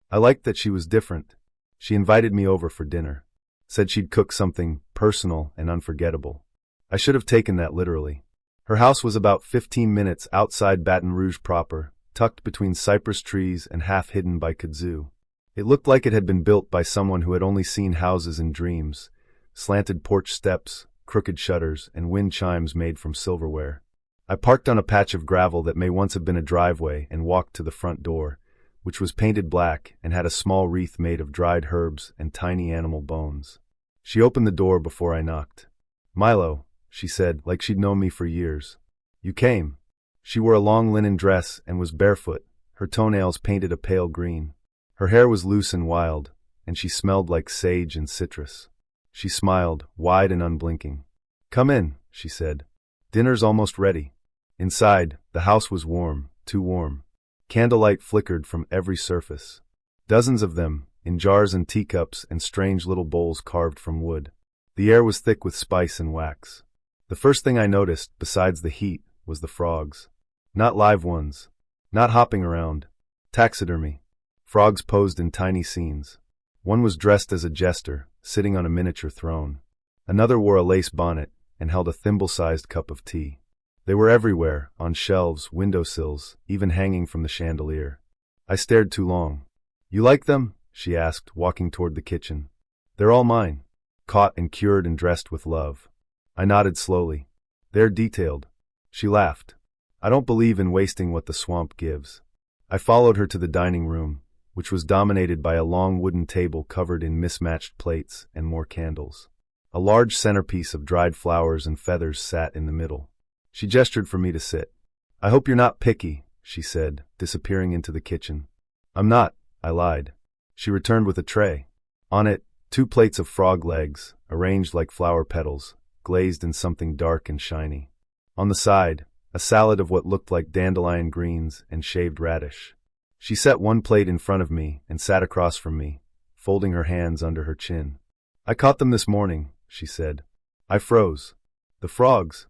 I liked that she was different. She invited me over for dinner. Said she'd cook something personal and unforgettable. I should have taken that literally. Her house was about 15 minutes outside Baton Rouge proper, tucked between cypress trees and half hidden by kudzu. It looked like it had been built by someone who had only seen houses in dreams, slanted porch steps, crooked shutters, and wind chimes made from silverware. I parked on a patch of gravel that may once have been a driveway and walked to the front door, which was painted black and had a small wreath made of dried herbs and tiny animal bones. She opened the door before I knocked. Milo, she said, like she'd known me for years. You came. She wore a long linen dress and was barefoot, her toenails painted a pale green. Her hair was loose and wild, and she smelled like sage and citrus. She smiled, wide and unblinking. Come in, she said. Dinner's almost ready. Inside, the house was warm, too warm. Candlelight flickered from every surface. Dozens of them, in jars and teacups and strange little bowls carved from wood. The air was thick with spice and wax. The first thing I noticed, besides the heat, was the frogs. Not live ones. Not hopping around. Taxidermy. Frogs posed in tiny scenes. One was dressed as a jester, sitting on a miniature throne. Another wore a lace bonnet and held a thimble-sized cup of tea. They were everywhere, on shelves, windowsills, even hanging from the chandelier. I stared too long. "You like them?" she asked, walking toward the kitchen. "They're all mine. Caught and cured and dressed with love." I nodded slowly. "They're detailed." She laughed. "I don't believe in wasting what the swamp gives." I followed her to the dining room, which was dominated by a long wooden table covered in mismatched plates and more candles. A large centerpiece of dried flowers and feathers sat in the middle. She gestured for me to sit. "I hope you're not picky," she said, disappearing into the kitchen. "I'm not," I lied. She returned with a tray. On it, 2 plates of frog legs, arranged like flower petals, glazed in something dark and shiny. On the side, a salad of what looked like dandelion greens and shaved radish. She set 1 plate in front of me and sat across from me, folding her hands under her chin. "I caught them this morning," she said. I froze. "The frogs?"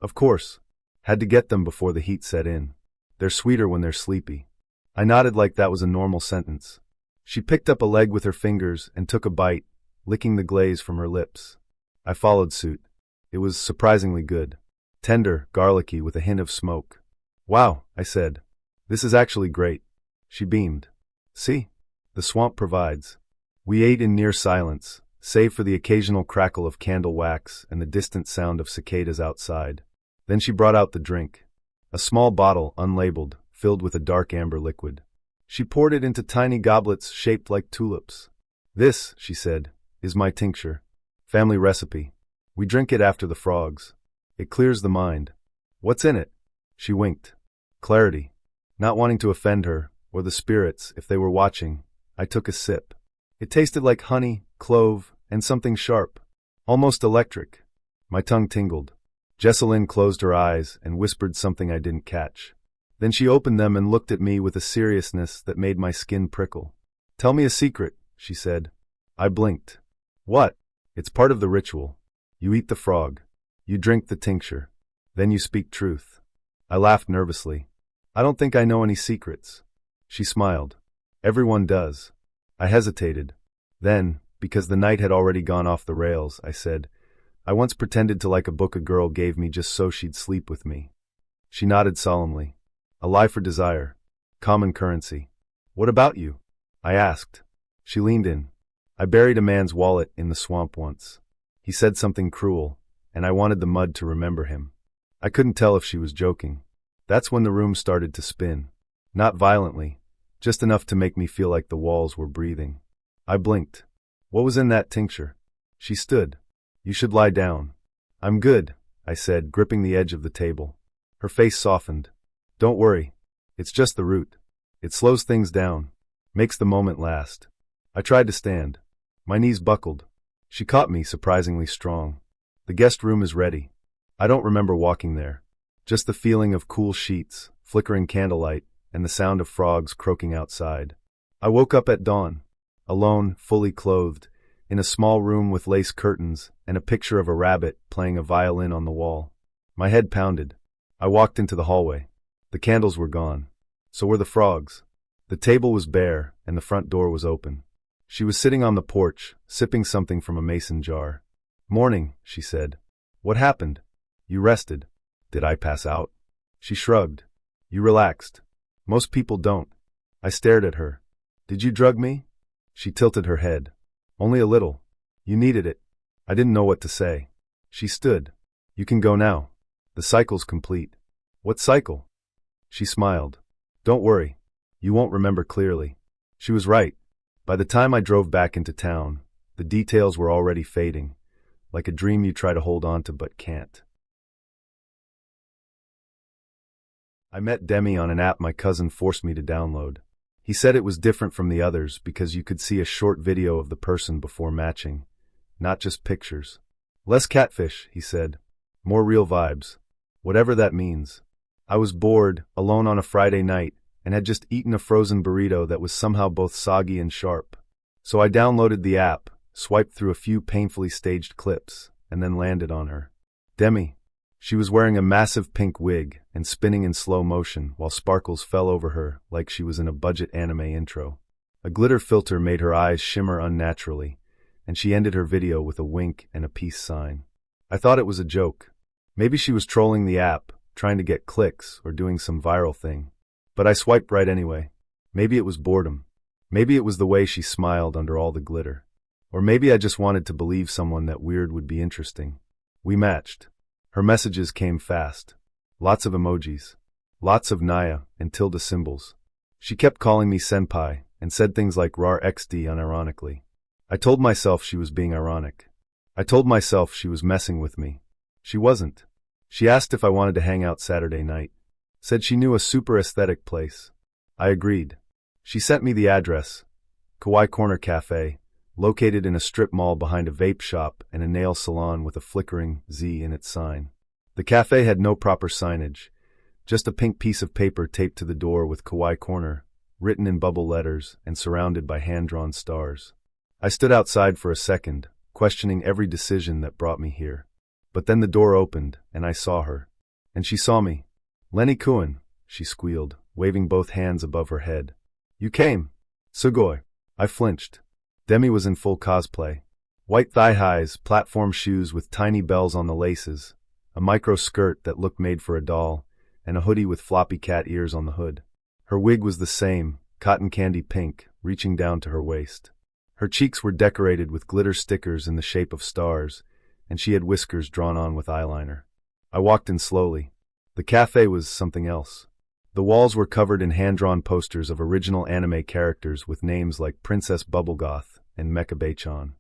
"Of course. Had to get them before the heat set in. They're sweeter when they're sleepy." I nodded like that was a normal sentence. She picked up a leg with her fingers and took a bite, licking the glaze from her lips. I followed suit. It was surprisingly good. Tender, garlicky, with a hint of smoke. "Wow," I said. "This is actually great." She beamed. "See? The swamp provides." We ate in near silence, save for the occasional crackle of candle wax and the distant sound of cicadas outside. Then she brought out the drink. A small bottle, unlabeled, filled with a dark amber liquid. She poured it into tiny goblets shaped like tulips. "This," she said, "is my tincture. Family recipe. We drink it after the frogs. It clears the mind." "What's in it?" She winked. Clarity. Not wanting to offend her, or the spirits, if they were watching, I took a sip. It tasted like honey, clove, and something sharp. Almost electric. My tongue tingled. Jessalyn closed her eyes and whispered something I didn't catch. Then she opened them and looked at me with a seriousness that made my skin prickle. "Tell me a secret," she said. I blinked. "What?" "It's part of the ritual. You eat the frog. You drink the tincture. Then you speak truth." I laughed nervously. "I don't think I know any secrets." She smiled. "Everyone does." I hesitated. Then, because the night had already gone off the rails, I said, "I once pretended to like a book a girl gave me just so she'd sleep with me." She nodded solemnly. "A lie for desire. Common currency." "What about you?" I asked. She leaned in. "I buried a man's wallet in the swamp once. He said something cruel, and I wanted the mud to remember him." I couldn't tell if she was joking. That's when the room started to spin. Not violently, just enough to make me feel like the walls were breathing. I blinked. "What was in that tincture?" She stood. "You should lie down." "I'm good," I said, gripping the edge of the table. Her face softened. "Don't worry. It's just the root. It slows things down. Makes the moment last." I tried to stand. My knees buckled. She caught me, surprisingly strong. "The guest room is ready." I don't remember walking there. Just the feeling of cool sheets, flickering candlelight, and the sound of frogs croaking outside. I woke up at dawn. Alone, fully clothed, in a small room with lace curtains and a picture of a rabbit playing a violin on the wall. My head pounded. I walked into the hallway. The candles were gone. So were the frogs. The table was bare, and the front door was open. She was sitting on the porch, sipping something from a mason jar. "Morning," she said. "What happened?" "You rested." "Did I pass out?" She shrugged. "You relaxed. Most people don't." I stared at her. "Did you drug me?" She tilted her head. "Only a little. You needed it." I didn't know what to say. She stood. "You can go now. The cycle's complete." "What cycle?" She smiled. "Don't worry. You won't remember clearly." She was right. By the time I drove back into town, the details were already fading, like a dream you try to hold on to but can't. I met Demi on an app my cousin forced me to download. He said it was different from the others because you could see a short video of the person before matching, not just pictures. "Less catfish," he said. "More real vibes." Whatever that means. I was bored, alone on a Friday night, and had just eaten a frozen burrito that was somehow both soggy and sharp. So I downloaded the app, swiped through a few painfully staged clips, and then landed on her. Demi. She was wearing a massive pink wig and spinning in slow motion while sparkles fell over her like she was in a budget anime intro. A glitter filter made her eyes shimmer unnaturally, and she ended her video with a wink and a peace sign. I thought it was a joke. Maybe she was trolling the app, trying to get clicks or doing some viral thing. But I swiped right anyway. Maybe it was boredom. Maybe it was the way she smiled under all the glitter. Or maybe I just wanted to believe someone that weird would be interesting. We matched. Her messages came fast. Lots of emojis. Lots of Naya and tilde symbols. She kept calling me senpai and said things like rar xd unironically. I told myself she was being ironic. I told myself she was messing with me. She wasn't. She asked if I wanted to hang out Saturday night. Said she knew a super aesthetic place. I agreed. She sent me the address. Kawaii Corner Cafe, located in a strip mall behind a vape shop and a nail salon with a flickering Z in its sign. The cafe had no proper signage, just a pink piece of paper taped to the door with Kawaii Corner, written in bubble letters and surrounded by hand-drawn stars. I stood outside for a second, questioning every decision that brought me here. But then the door opened, and I saw her. And she saw me. "Lenny Kuan," she squealed, waving both hands above her head. "You came." "Sugoi." I flinched. Demi was in full cosplay. White thigh-highs, platform shoes with tiny bells on the laces, a micro skirt that looked made for a doll, and a hoodie with floppy cat ears on the hood. Her wig was the same, cotton candy pink, reaching down to her waist. Her cheeks were decorated with glitter stickers in the shape of stars, and she had whiskers drawn on with eyeliner. I walked in slowly. The cafe was something else. The walls were covered in hand-drawn posters of original anime characters with names like Princess Bubblegoth and Mecha Bachan.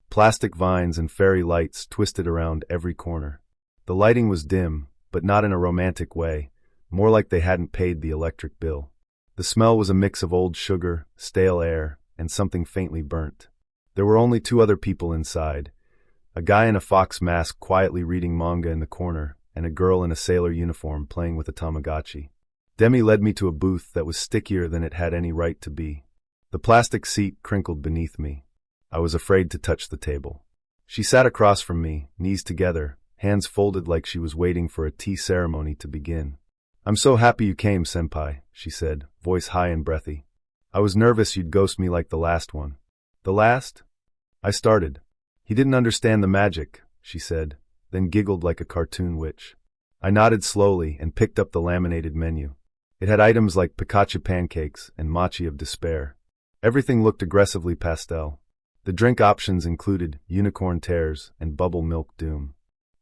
Plastic vines and fairy lights twisted around every corner. The lighting was dim, but not in a romantic way, more like they hadn't paid the electric bill. The smell was a mix of old sugar, stale air, and something faintly burnt. There were only two other people inside, a guy in a fox mask quietly reading manga in the corner, and a girl in a sailor uniform playing with a Tamagotchi. Demi led me to a booth that was stickier than it had any right to be. The plastic seat crinkled beneath me. I was afraid to touch the table. She sat across from me, knees together, hands folded like she was waiting for a tea ceremony to begin. "I'm so happy you came, senpai," she said, voice high and breathy. "I was nervous you'd ghost me like the last one." "The last?" I started. "He didn't understand the magic," she said, then giggled like a cartoon witch. I nodded slowly and picked up the laminated menu. It had items like Pikachu pancakes and mochi of despair. Everything looked aggressively pastel. The drink options included unicorn tears and bubble milk doom.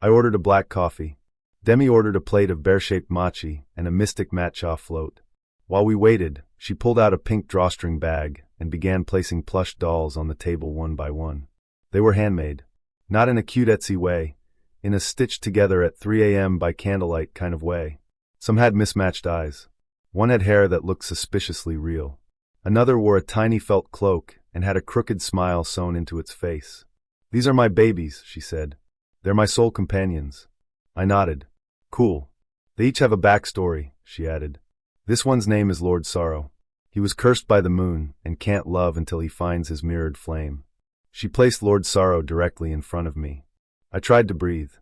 I ordered a black coffee. Demi ordered a plate of bear-shaped mochi and a mystic matcha float. While we waited, she pulled out a pink drawstring bag and began placing plush dolls on the table one by one. They were handmade. Not in a cute Etsy way, in a stitched-together at 3 a.m. by candlelight kind of way. Some had mismatched eyes. One had hair that looked suspiciously real. Another wore a tiny felt cloak and had a crooked smile sewn into its face. "These are my babies," she said. "They're my soul companions." I nodded. "Cool. They each have a backstory," she added. "This one's name is Lord Sorrow. He was cursed by the moon and can't love until he finds his mirrored flame." She placed Lord Sorrow directly in front of me. I tried to breathe.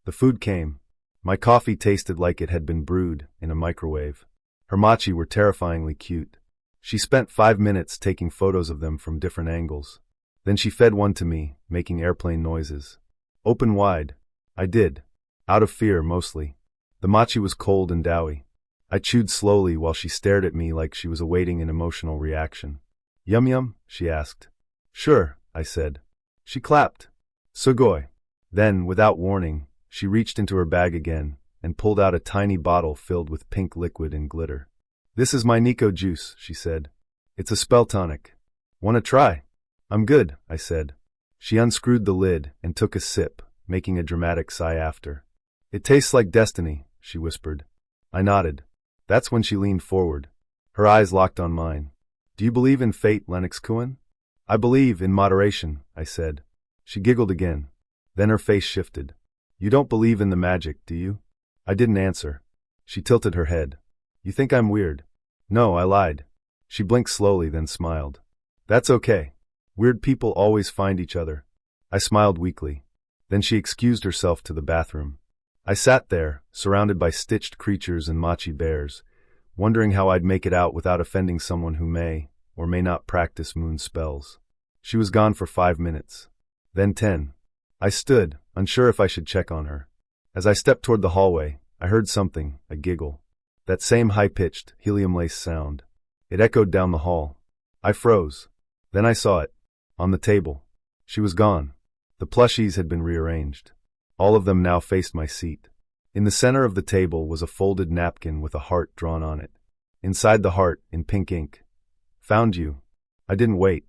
The food came. My coffee tasted like it had been brewed in a microwave. Her mochi were terrifyingly cute. She spent 5 minutes taking photos of them from different angles. Then she fed one to me, making airplane noises. "Open wide." I did. Out of fear, mostly. The mochi was cold and doughy. I chewed slowly while she stared at me like she was awaiting an emotional reaction. "Yum yum?" she asked. "Sure," I said. She clapped. "Sugoi." Then, without warning, she reached into her bag again and pulled out a tiny bottle filled with pink liquid and glitter. "This is my Nico juice," she said. "It's a spell tonic. Wanna try?" "I'm good," I said. She unscrewed the lid and took a sip, making a dramatic sigh after. "It tastes like destiny," she whispered. I nodded. That's when she leaned forward. Her eyes locked on mine. "Do you believe in fate, Lennox Kuan?" "I believe in moderation," I said. She giggled again. Then her face shifted. "You don't believe in the magic, do you?" I didn't answer. She tilted her head. "You think I'm weird?" "No, I lied." She blinked slowly, then smiled. "That's okay. Weird people always find each other." I smiled weakly. Then she excused herself to the bathroom. I sat there, surrounded by stitched creatures and mochi bears, wondering how I'd make it out without offending someone who may, or may not practice moon spells. She was gone for 5 minutes. Then 10. I stood, unsure if I should check on her. As I stepped toward the hallway, I heard something, a giggle. That same high-pitched, helium-laced sound. It echoed down the hall. I froze. Then I saw it. On the table. She was gone. The plushies had been rearranged. All of them now faced my seat. In the center of the table was a folded napkin with a heart drawn on it. Inside the heart, in pink ink. Found you. I didn't wait.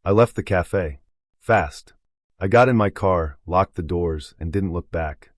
I left the cafe. Fast. I got in my car, locked the doors, and didn't look back.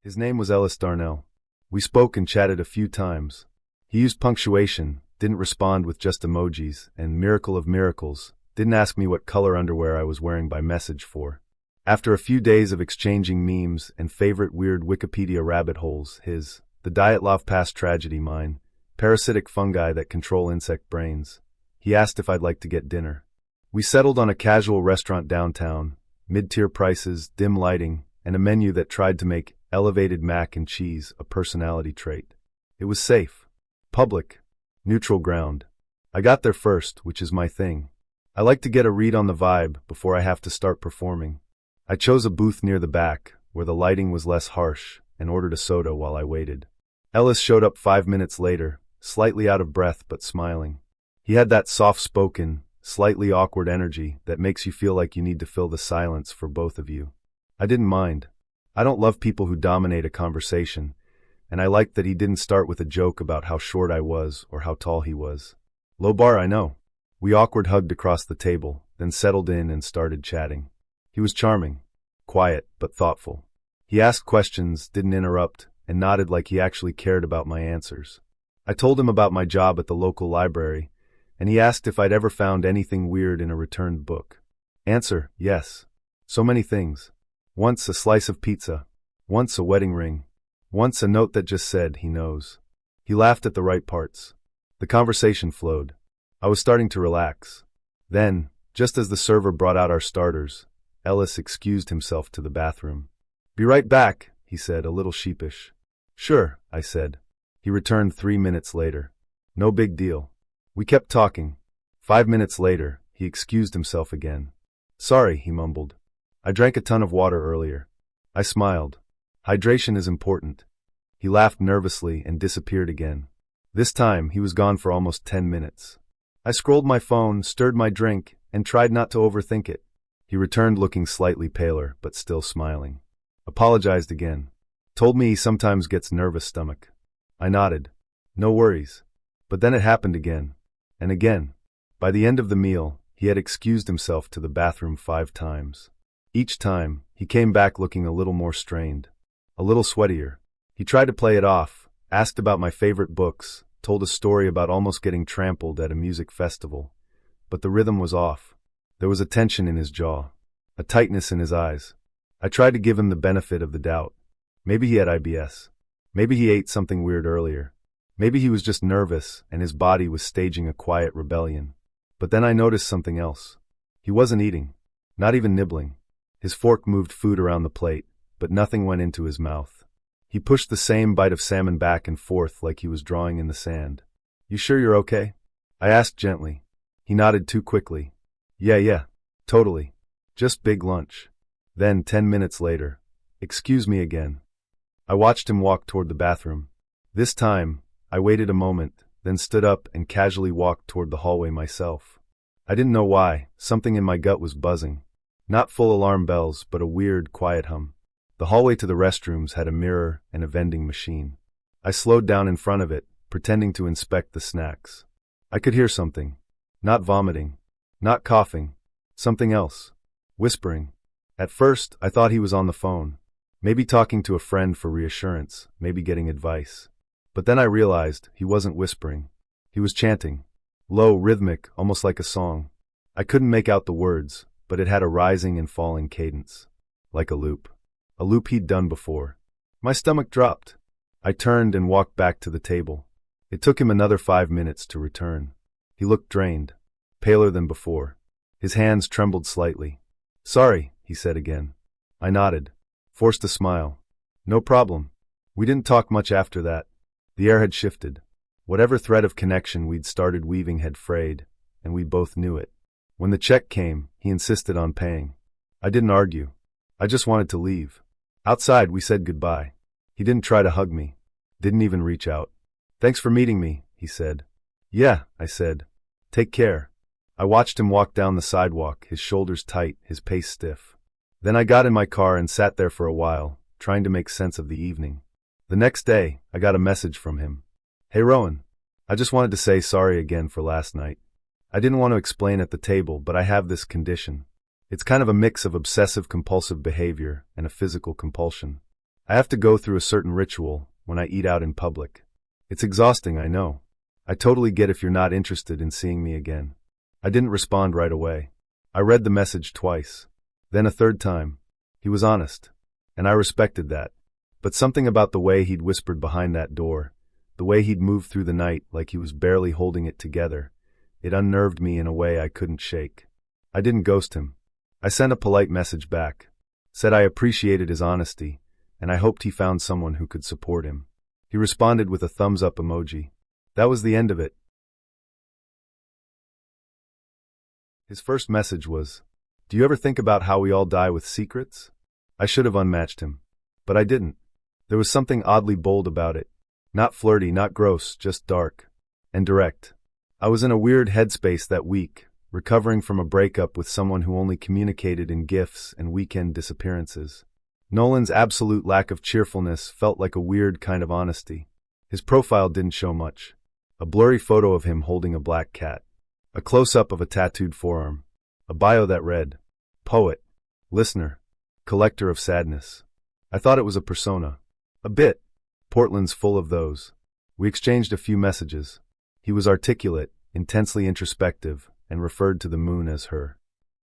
His name was Ellis Darnell. We spoke and chatted a few times. He used punctuation, didn't respond with just emojis, and miracle of miracles, didn't ask me what color underwear I was wearing by message for. After a few days of exchanging memes and favorite weird Wikipedia rabbit holes, the Dyatlov Pass tragedy mine, parasitic fungi that control insect brains, he asked if I'd like to get dinner. We settled on a casual restaurant downtown, mid-tier prices, dim lighting, and a menu that tried to make elevated mac and cheese a personality trait. It was safe, public, neutral ground. I got there first, which is my thing. I like to get a read on the vibe before I have to start performing. I chose a booth near the back, where the lighting was less harsh, and ordered a soda while I waited. Ellis showed up 5 minutes later, slightly out of breath but smiling. He had that soft-spoken, slightly awkward energy that makes you feel like you need to fill the silence for both of you. I didn't mind. I don't love people who dominate a conversation, and I liked that he didn't start with a joke about how short I was or how tall he was. Low bar, I know. We awkward hugged across the table, then settled in and started chatting. He was charming, quiet but thoughtful. He asked questions, didn't interrupt, and nodded like he actually cared about my answers. I told him about my job at the local library, and he asked if I'd ever found anything weird in a returned book. Answer, yes. So many things. Once a slice of pizza. Once a wedding ring. Once a note that just said, he knows. He laughed at the right parts. The conversation flowed. I was starting to relax. Then, just as the server brought out our starters, Ellis excused himself to the bathroom. Be right back, he said, a little sheepish. Sure, I said. He returned 3 minutes later. No big deal. We kept talking. 5 minutes later, he excused himself again. Sorry, he mumbled. I drank a ton of water earlier. I smiled. Hydration is important. He laughed nervously and disappeared again. This time, he was gone for almost 10 minutes. I scrolled my phone, stirred my drink, and tried not to overthink it. He returned looking slightly paler, but still smiling. Apologized again. Told me he sometimes gets nervous stomach. I nodded. No worries. But then it happened again. And again. By the end of the meal, he had excused himself to the bathroom 5 times. Each time, he came back looking a little more strained. A little sweatier. He tried to play it off, asked about my favorite books, told a story about almost getting trampled at a music festival. But the rhythm was off. There was a tension in his jaw. A tightness in his eyes. I tried to give him the benefit of the doubt. Maybe he had IBS. Maybe he ate something weird earlier. Maybe he was just nervous and his body was staging a quiet rebellion. But then I noticed something else. He wasn't eating. Not even nibbling. His fork moved food around the plate, but nothing went into his mouth. He pushed the same bite of salmon back and forth like he was drawing in the sand. You sure you're okay? I asked gently. He nodded too quickly. Yeah, totally. Just big lunch. Then 10 minutes later, excuse me again. I watched him walk toward the bathroom. This time, I waited a moment, then stood up and casually walked toward the hallway myself. I didn't know why, something in my gut was buzzing. Not full alarm bells, but a weird, quiet hum. The hallway to the restrooms had a mirror and a vending machine. I slowed down in front of it, pretending to inspect the snacks. I could hear something. Not vomiting. Not coughing. Something else. Whispering. At first, I thought he was on the phone. Maybe talking to a friend for reassurance, maybe getting advice. But then I realized he wasn't whispering. He was chanting. Low, rhythmic, almost like a song. I couldn't make out the words, but it had a rising and falling cadence. Like a loop. A loop he'd done before. My stomach dropped. I turned and walked back to the table. It took him another 5 minutes to return. He looked drained. Paler than before. His hands trembled slightly. Sorry, he said again. I nodded. Forced a smile. No problem. We didn't talk much after that. The air had shifted. Whatever thread of connection we'd started weaving had frayed, and we both knew it. When the check came, he insisted on paying. I didn't argue. I just wanted to leave. Outside, we said goodbye. He didn't try to hug me. Didn't even reach out. "Thanks for meeting me," he said. "Yeah," I said. "Take care." I watched him walk down the sidewalk, his shoulders tight, his pace stiff. Then I got in my car and sat there for a while, trying to make sense of the evening. The next day, I got a message from him. "Hey Rowan, I just wanted to say sorry again for last night. I didn't want to explain at the table, but I have this condition. It's kind of a mix of obsessive-compulsive behavior and a physical compulsion. I have to go through a certain ritual when I eat out in public. It's exhausting, I know. I totally get if you're not interested in seeing me again." I didn't respond right away. I read the message twice. Then a third time. He was honest. And I respected that. But something about the way he'd whispered behind that door, the way he'd moved through the night like he was barely holding it together, it unnerved me in a way I couldn't shake. I didn't ghost him. I sent a polite message back. Said I appreciated his honesty, and I hoped he found someone who could support him. He responded with a thumbs-up emoji. That was the end of it. His first message was, "Do you ever think about how we all die with secrets?" I should have unmatched him. But I didn't. There was something oddly bold about it. Not flirty, not gross, just dark. And direct. I was in a weird headspace that week, recovering from a breakup with someone who only communicated in gifs and weekend disappearances. Nolan's absolute lack of cheerfulness felt like a weird kind of honesty. His profile didn't show much. A blurry photo of him holding a black cat. A close-up of a tattooed forearm. A bio that read, "Poet, listener, collector of sadness." I thought it was a persona. A bit. Portland's full of those. We exchanged a few messages. He was articulate, intensely introspective, and referred to the moon as her.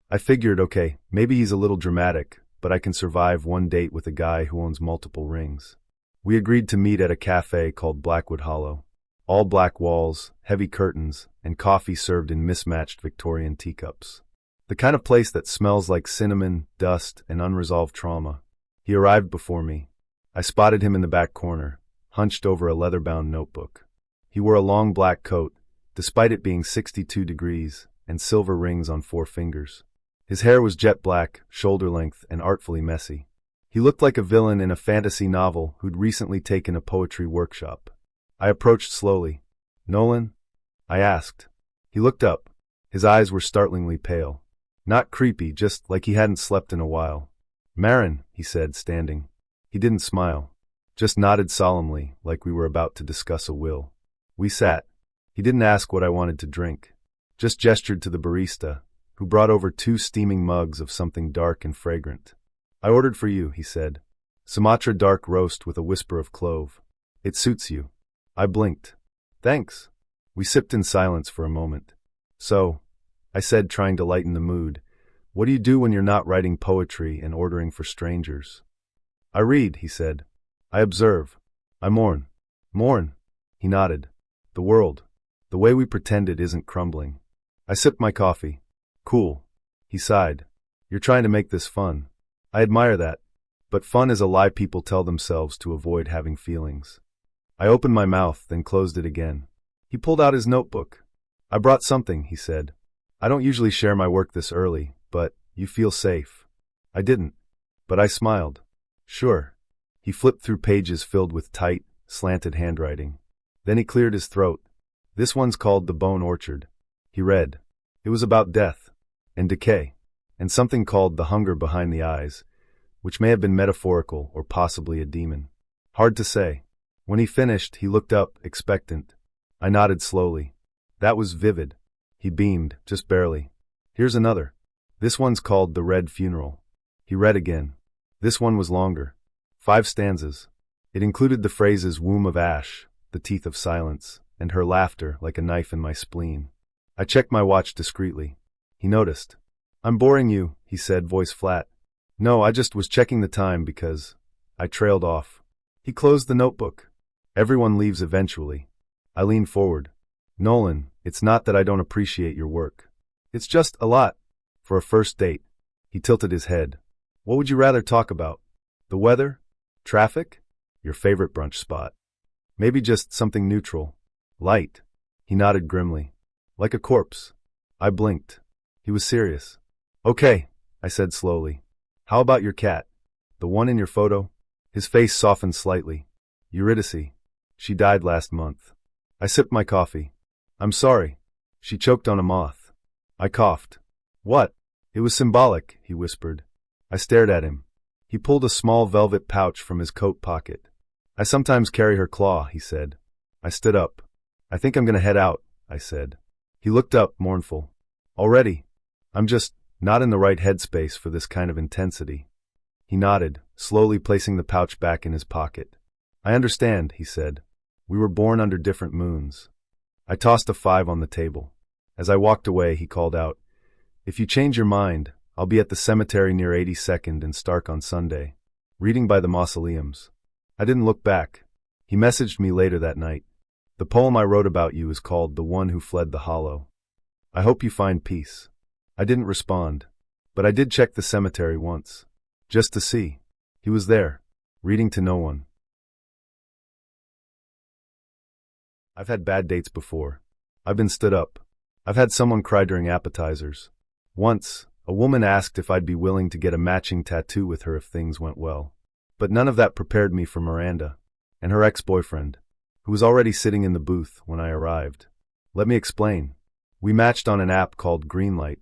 I figured, okay, maybe he's a little dramatic, but I can survive one date with a guy who owns multiple rings. We agreed to meet at a cafe called Blackwood Hollow. All black walls, heavy curtains, and coffee served in mismatched Victorian teacups. The kind of place that smells like cinnamon, dust, and unresolved trauma. He arrived before me. I spotted him in the back corner, hunched over a leather-bound notebook. He wore a long black coat, despite it being 62 degrees, and silver rings on 4 fingers. His hair was jet black, shoulder-length, and artfully messy. He looked like a villain in a fantasy novel who'd recently taken a poetry workshop. I approached slowly. "Nolan?" I asked. He looked up. His eyes were startlingly pale. Not creepy, just like he hadn't slept in a while. "Marin," he said, standing. He didn't smile. Just nodded solemnly, like we were about to discuss a will. We sat. He didn't ask what I wanted to drink. Just gestured to the barista, who brought over 2 steaming mugs of something dark and fragrant. "I ordered for you," he said. "Sumatra dark roast with a whisper of clove. It suits you." I blinked. "Thanks." We sipped in silence for a moment. "So," I said, trying to lighten the mood, "what do you do when you're not writing poetry and ordering for strangers?" "I read," he said. "I observe. I mourn." "Mourn?" He nodded. "The world. The way we pretend it isn't crumbling." I sipped my coffee. "Cool." He sighed. "You're trying to make this fun." I admire that. But fun is a lie people tell themselves to avoid having feelings. I opened my mouth, then closed it again. He pulled out his notebook. "I brought something," he said. "I don't usually share my work this early, but you feel safe." I didn't. But I smiled. "Sure." He flipped through pages filled with tight, slanted handwriting. Then he cleared his throat. "This one's called The Bone Orchard." He read. It was about death, and decay, and something called the hunger behind the eyes, which may have been metaphorical or possibly a demon. Hard to say. When he finished, he looked up, expectant. I nodded slowly. That was vivid. He beamed, just barely. "Here's another. This one's called The Red Funeral." He read again. This one was longer. 5 stanzas. It included the phrases "womb of ash," "the teeth of silence," and "her laughter like a knife in my spleen." I checked my watch discreetly. He noticed. "I'm boring you," he said, voice flat. "No, I just was checking the time because..." I trailed off. He closed the notebook. "Everyone leaves eventually." I leaned forward. "Nolan, it's not that I don't appreciate your work. It's just a lot. For a first date." He tilted his head. "What would you rather talk about? The weather? Traffic? Your favorite brunch spot? Maybe just something neutral, Light. He nodded grimly. Like a corpse. I blinked. He was serious. Okay, I said slowly. How about your cat? The one in your photo? His face softened slightly. Eurydice. She died last month. I sipped my coffee. I'm sorry. She choked on a moth. I coughed. What? It was symbolic, he whispered. I stared at him. He pulled a small velvet pouch from his coat pocket. I sometimes carry her claw, he said. I stood up. I think I'm going to head out, I said. He looked up, mournful. Already? I'm just not in the right headspace for this kind of intensity. He nodded, slowly placing the pouch back in his pocket. I understand, he said. We were born under different moons. I tossed a 5 on the table. As I walked away, he called out, If you change your mind, I'll be at the cemetery near 82nd and Stark on Sunday, reading by the mausoleums. I didn't look back. He messaged me later that night. The poem I wrote about you is called The One Who Fled the Hollow. I hope you find peace. I didn't respond, but I did check the cemetery once, just to see. He was there, reading to no one. I've had bad dates before. I've been stood up. I've had someone cry during appetizers. Once, a woman asked if I'd be willing to get a matching tattoo with her if things went well. But none of that prepared me for Miranda and her ex-boyfriend, who was already sitting in the booth when I arrived. Let me explain. We matched on an app called Greenlight,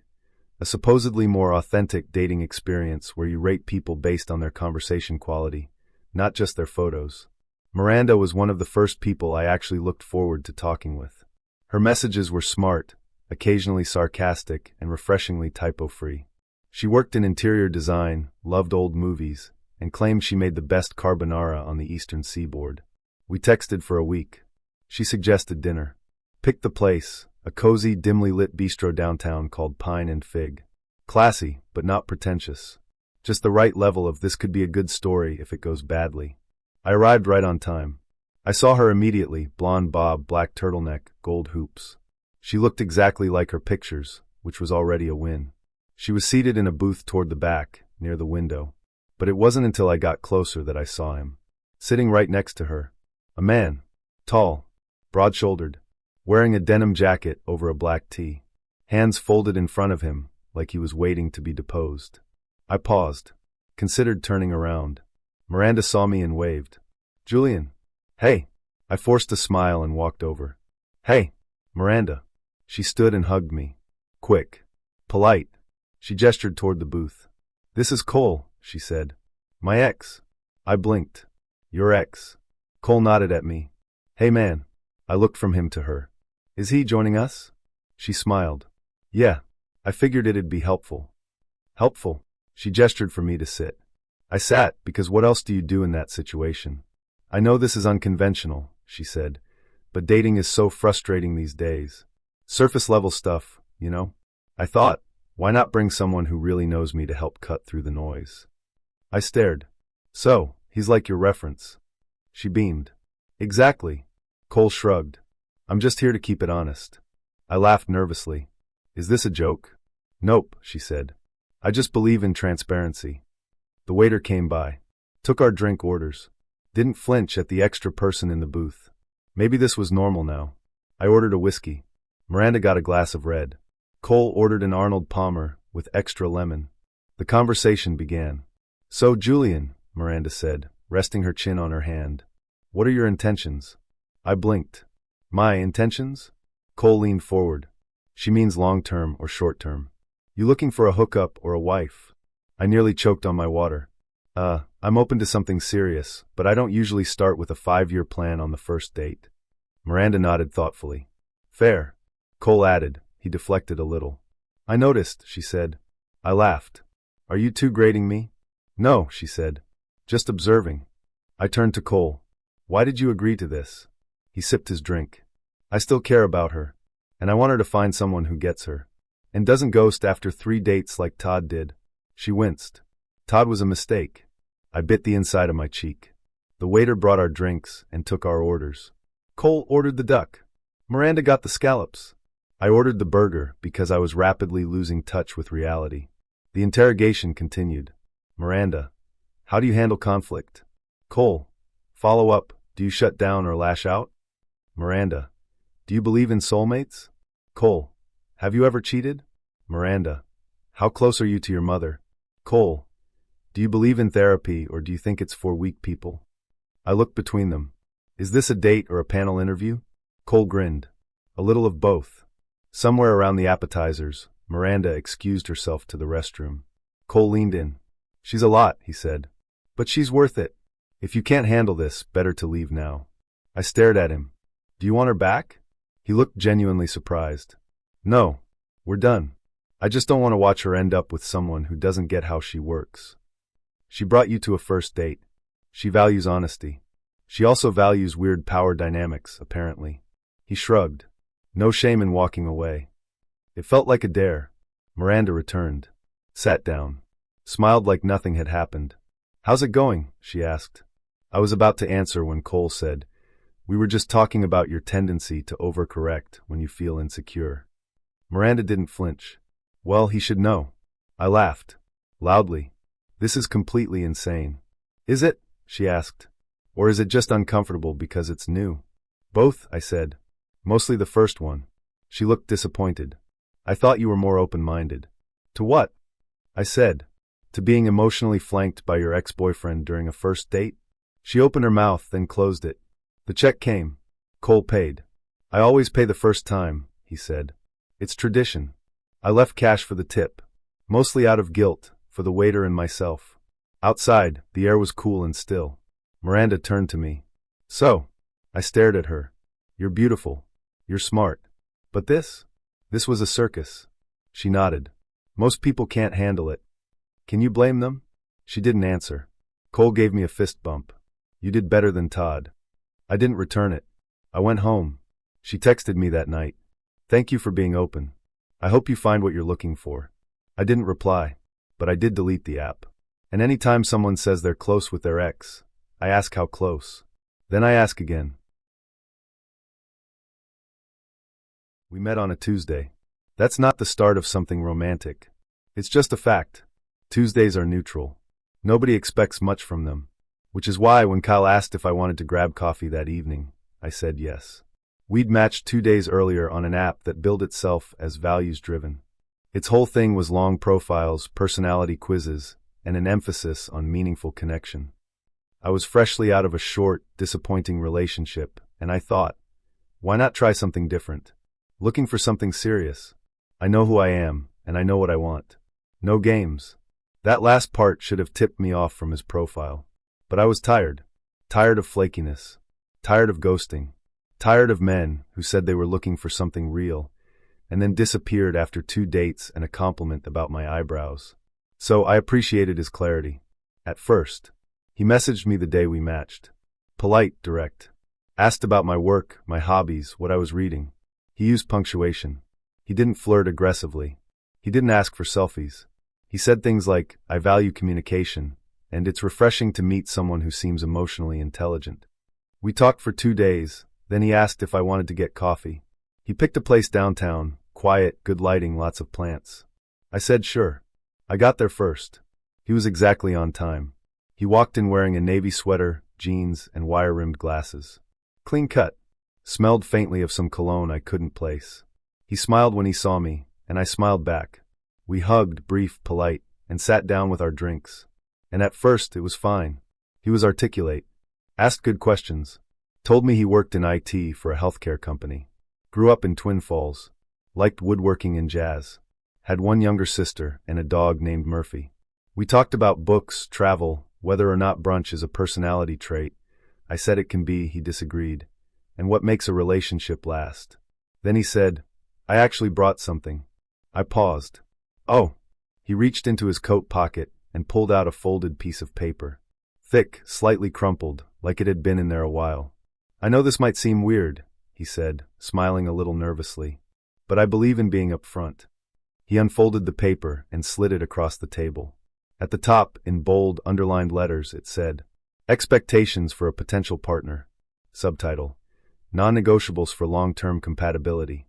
a supposedly more authentic dating experience where you rate people based on their conversation quality, not just their photos. Miranda was one of the first people I actually looked forward to talking with. Her messages were smart, occasionally sarcastic, and refreshingly typo-free. She worked in interior design, loved old movies, and claimed she made the best carbonara on the eastern seaboard. We texted for a week. She suggested dinner. Picked the place, a cozy, dimly lit bistro downtown called Pine and Fig. Classy, but not pretentious. Just the right level of this could be a good story if it goes badly. I arrived right on time. I saw her immediately, blonde bob, black turtleneck, gold hoops. She looked exactly like her pictures, which was already a win. She was seated in a booth toward the back, near the window. But it wasn't until I got closer that I saw him. Sitting right next to her. A man. Tall. Broad-shouldered. Wearing a denim jacket over a black tee. Hands folded in front of him, like he was waiting to be deposed. I paused. Considered turning around. Miranda saw me and waved. Julian. Hey. I forced a smile and walked over. Hey. Miranda. She stood and hugged me. Quick. Polite. She gestured toward the booth. This is Cole, she said. My ex. I blinked. Your ex. Cole nodded at me. Hey man. I looked from him to her. Is he joining us? She smiled. Yeah. I figured it'd be helpful. Helpful? She gestured for me to sit. I sat, because what else do you do in that situation? I know this is unconventional, she said, but dating is so frustrating these days. Surface level stuff, you know? I thought, why not bring someone who really knows me to help cut through the noise? I stared. So, he's like your reference. She beamed. Exactly. Cole shrugged. I'm just here to keep it honest. I laughed nervously. Is this a joke? Nope, she said. I just believe in transparency. The waiter came by. Took our drink orders. Didn't flinch at the extra person in the booth. Maybe this was normal now. I ordered a whiskey. Miranda got a glass of red. Cole ordered an Arnold Palmer with extra lemon. The conversation began. So, Julian, Miranda said, resting her chin on her hand. What are your intentions? I blinked. My intentions? Cole leaned forward. She means long-term or short-term. You looking for a hookup or a wife? I nearly choked on my water. I'm open to something serious, but I don't usually start with a 5-year plan on the first date. Miranda nodded thoughtfully. Fair. Cole added. He deflected a little. I noticed, she said. I laughed. Are you two grading me? No, she said. Just observing. I turned to Cole. Why did you agree to this? He sipped his drink. I still care about her, and I want her to find someone who gets her, and doesn't ghost after 3 dates like Todd did. She winced. Todd was a mistake. I bit the inside of my cheek. The waiter brought our drinks and took our orders. Cole ordered the duck. Miranda got the scallops. I ordered the burger because I was rapidly losing touch with reality. The interrogation continued. Miranda, how do you handle conflict? Cole, follow up, do you shut down or lash out? Miranda, Do you believe in soulmates? Cole. Have you ever cheated? Miranda. How close are you to your mother? Cole. Do you believe in therapy or do you think it's for weak people? I looked between them. Is this a date or a panel interview? Cole grinned. A little of both. Somewhere around the appetizers, Miranda excused herself to the restroom. Cole leaned in. She's a lot, he said. But she's worth it. If you can't handle this, better to leave now. I stared at him. Do you want her back? He looked genuinely surprised. No, we're done. I just don't want to watch her end up with someone who doesn't get how she works. She brought you to a first date. She values honesty. She also values weird power dynamics, apparently. He shrugged. No shame in walking away. It felt like a dare. Miranda returned. Sat down. Smiled like nothing had happened. How's it going? She asked. I was about to answer when Cole said, We were just talking about your tendency to overcorrect when you feel insecure. Miranda didn't flinch. Well, he should know. I laughed. Loudly. This is completely insane. Is it? She asked. Or is it just uncomfortable because it's new? Both, I said. Mostly the first one. She looked disappointed. I thought you were more open-minded. To what? I said. To being emotionally flanked by your ex-boyfriend during a first date? She opened her mouth, then closed it. The check came. Cole paid. I always pay the first time, he said. It's tradition. I left cash for the tip. Mostly out of guilt, for the waiter and myself. Outside, the air was cool and still. Miranda turned to me. So? I stared at her. You're beautiful. You're smart. But this? This was a circus. She nodded. Most people can't handle it. Can you blame them? She didn't answer. Cole gave me a fist bump. You did better than Todd. I didn't return it. I went home. She texted me that night. Thank you for being open. I hope you find what you're looking for. I didn't reply, but I did delete the app. And any time someone says they're close with their ex, I ask how close. Then I ask again. We met on a Tuesday. That's not the start of something romantic. It's just a fact. Tuesdays are neutral. Nobody expects much from them. Which is why when Kyle asked if I wanted to grab coffee that evening, I said yes. We'd matched 2 days earlier on an app that billed itself as values-driven. Its whole thing was long profiles, personality quizzes, and an emphasis on meaningful connection. I was freshly out of a short, disappointing relationship, and I thought, why not try something different? Looking for something serious. I know who I am, and I know what I want. No games. That last part should have tipped me off from his profile. But I was tired. Tired of flakiness. Tired of ghosting. Tired of men who said they were looking for something real, and then disappeared after 2 dates and a compliment about my eyebrows. So I appreciated his clarity. At first. He messaged me the day we matched. Polite, direct. Asked about my work, my hobbies, what I was reading. He used punctuation. He didn't flirt aggressively. He didn't ask for selfies. He said things like, I value communication, and it's refreshing to meet someone who seems emotionally intelligent. We talked for 2 days, then he asked if I wanted to get coffee. He picked a place downtown, quiet, good lighting, lots of plants. I said sure. I got there first. He was exactly on time. He walked in wearing a navy sweater, jeans, and wire-rimmed glasses. Clean cut. Smelled faintly of some cologne I couldn't place. He smiled when he saw me, and I smiled back. We hugged, brief, polite, and sat down with our drinks. And at first, it was fine. He was articulate. Asked good questions. Told me he worked in IT for a healthcare company. Grew up in Twin Falls. Liked woodworking and jazz. Had one younger sister and a dog named Murphy. We talked about books, travel, whether or not brunch is a personality trait. I said it can be, he disagreed. And what makes a relationship last. Then he said, I actually brought something. I paused. Oh. He reached into his coat pocket and pulled out a folded piece of paper. Thick, slightly crumpled, like it had been in there a while. I know this might seem weird, he said, smiling a little nervously, but I believe in being upfront. He unfolded the paper and slid it across the table. At the top, in bold, underlined letters, it said, Expectations for a potential partner. Subtitle, Non-negotiables for long-term compatibility.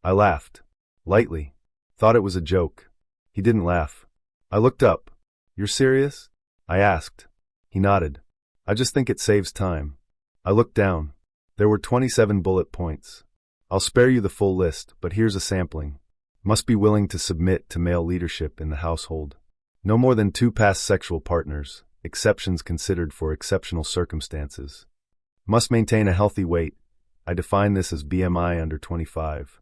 I laughed. Lightly. Thought it was a joke. He didn't laugh. I looked up. You're serious? I asked. He nodded. I just think it saves time. I looked down. There were 27 bullet points. I'll spare you the full list, but here's a sampling. Must be willing to submit to male leadership in the household. No more than 2 past sexual partners, exceptions considered for exceptional circumstances. Must maintain a healthy weight. I define this as BMI under 25.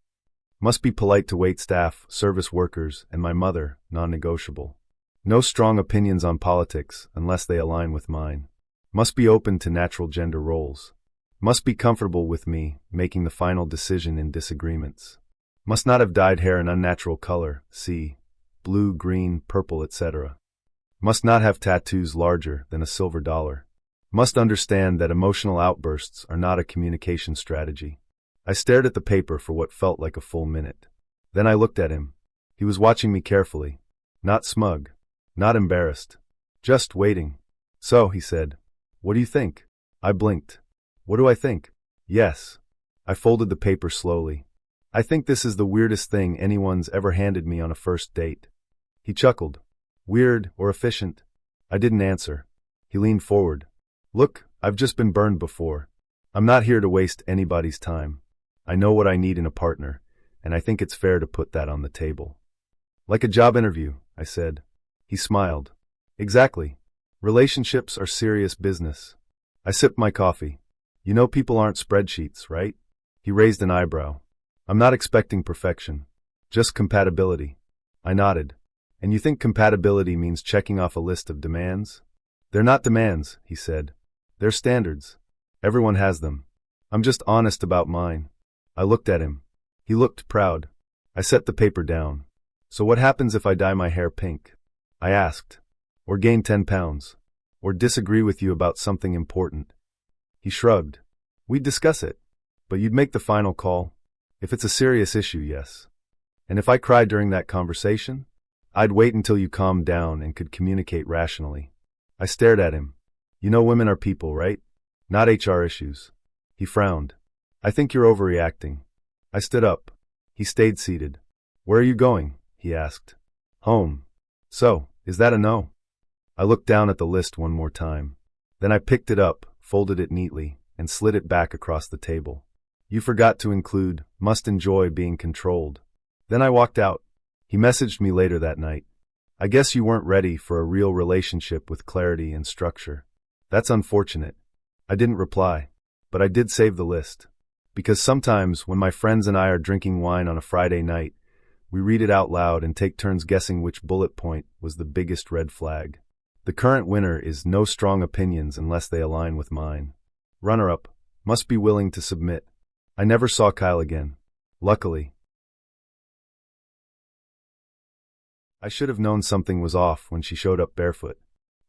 Must be polite to wait staff, service workers, and my mother, non-negotiable. No strong opinions on politics unless they align with mine. Must be open to natural gender roles. Must be comfortable with me making the final decision in disagreements. Must not have dyed hair an unnatural color, see, blue, green, purple, etc. Must not have tattoos larger than a silver dollar. Must understand that emotional outbursts are not a communication strategy. I stared at the paper for what felt like a full minute. Then I looked at him. He was watching me carefully. Not smug. Not embarrassed. Just waiting. So, he said, what do you think? I blinked. What do I think? Yes. I folded the paper slowly. I think this is the weirdest thing anyone's ever handed me on a first date. He chuckled. Weird or efficient? I didn't answer. He leaned forward. Look, I've just been burned before. I'm not here to waste anybody's time. I know what I need in a partner, and I think it's fair to put that on the table. Like a job interview, I said. He smiled. Exactly. Relationships are serious business. I sipped my coffee. You know people aren't spreadsheets, right? He raised an eyebrow. I'm not expecting perfection. Just compatibility. I nodded. And you think compatibility means checking off a list of demands? They're not demands, he said. They're standards. Everyone has them. I'm just honest about mine. I looked at him. He looked proud. I set the paper down. So what happens if I dye my hair pink? I asked. Or gain 10 pounds. Or disagree with you about something important. He shrugged. We'd discuss it. But you'd make the final call. If it's a serious issue, yes. And if I cried during that conversation, I'd wait until you calmed down and could communicate rationally. I stared at him. You know women are people, right? Not HR issues. He frowned. I think you're overreacting. I stood up. He stayed seated. Where are you going? He asked. Home. So, is that a no? I looked down at the list one more time. Then I picked it up, folded it neatly, and slid it back across the table. You forgot to include, must enjoy being controlled. Then I walked out. He messaged me later that night. I guess you weren't ready for a real relationship with clarity and structure. That's unfortunate. I didn't reply, but I did save the list. Because sometimes when my friends and I are drinking wine on a Friday night, we read it out loud and take turns guessing which bullet point was the biggest red flag. The current winner is no strong opinions unless they align with mine. Runner-up, must be willing to submit. I never saw Kyle again. Luckily. I should have known something was off when she showed up barefoot.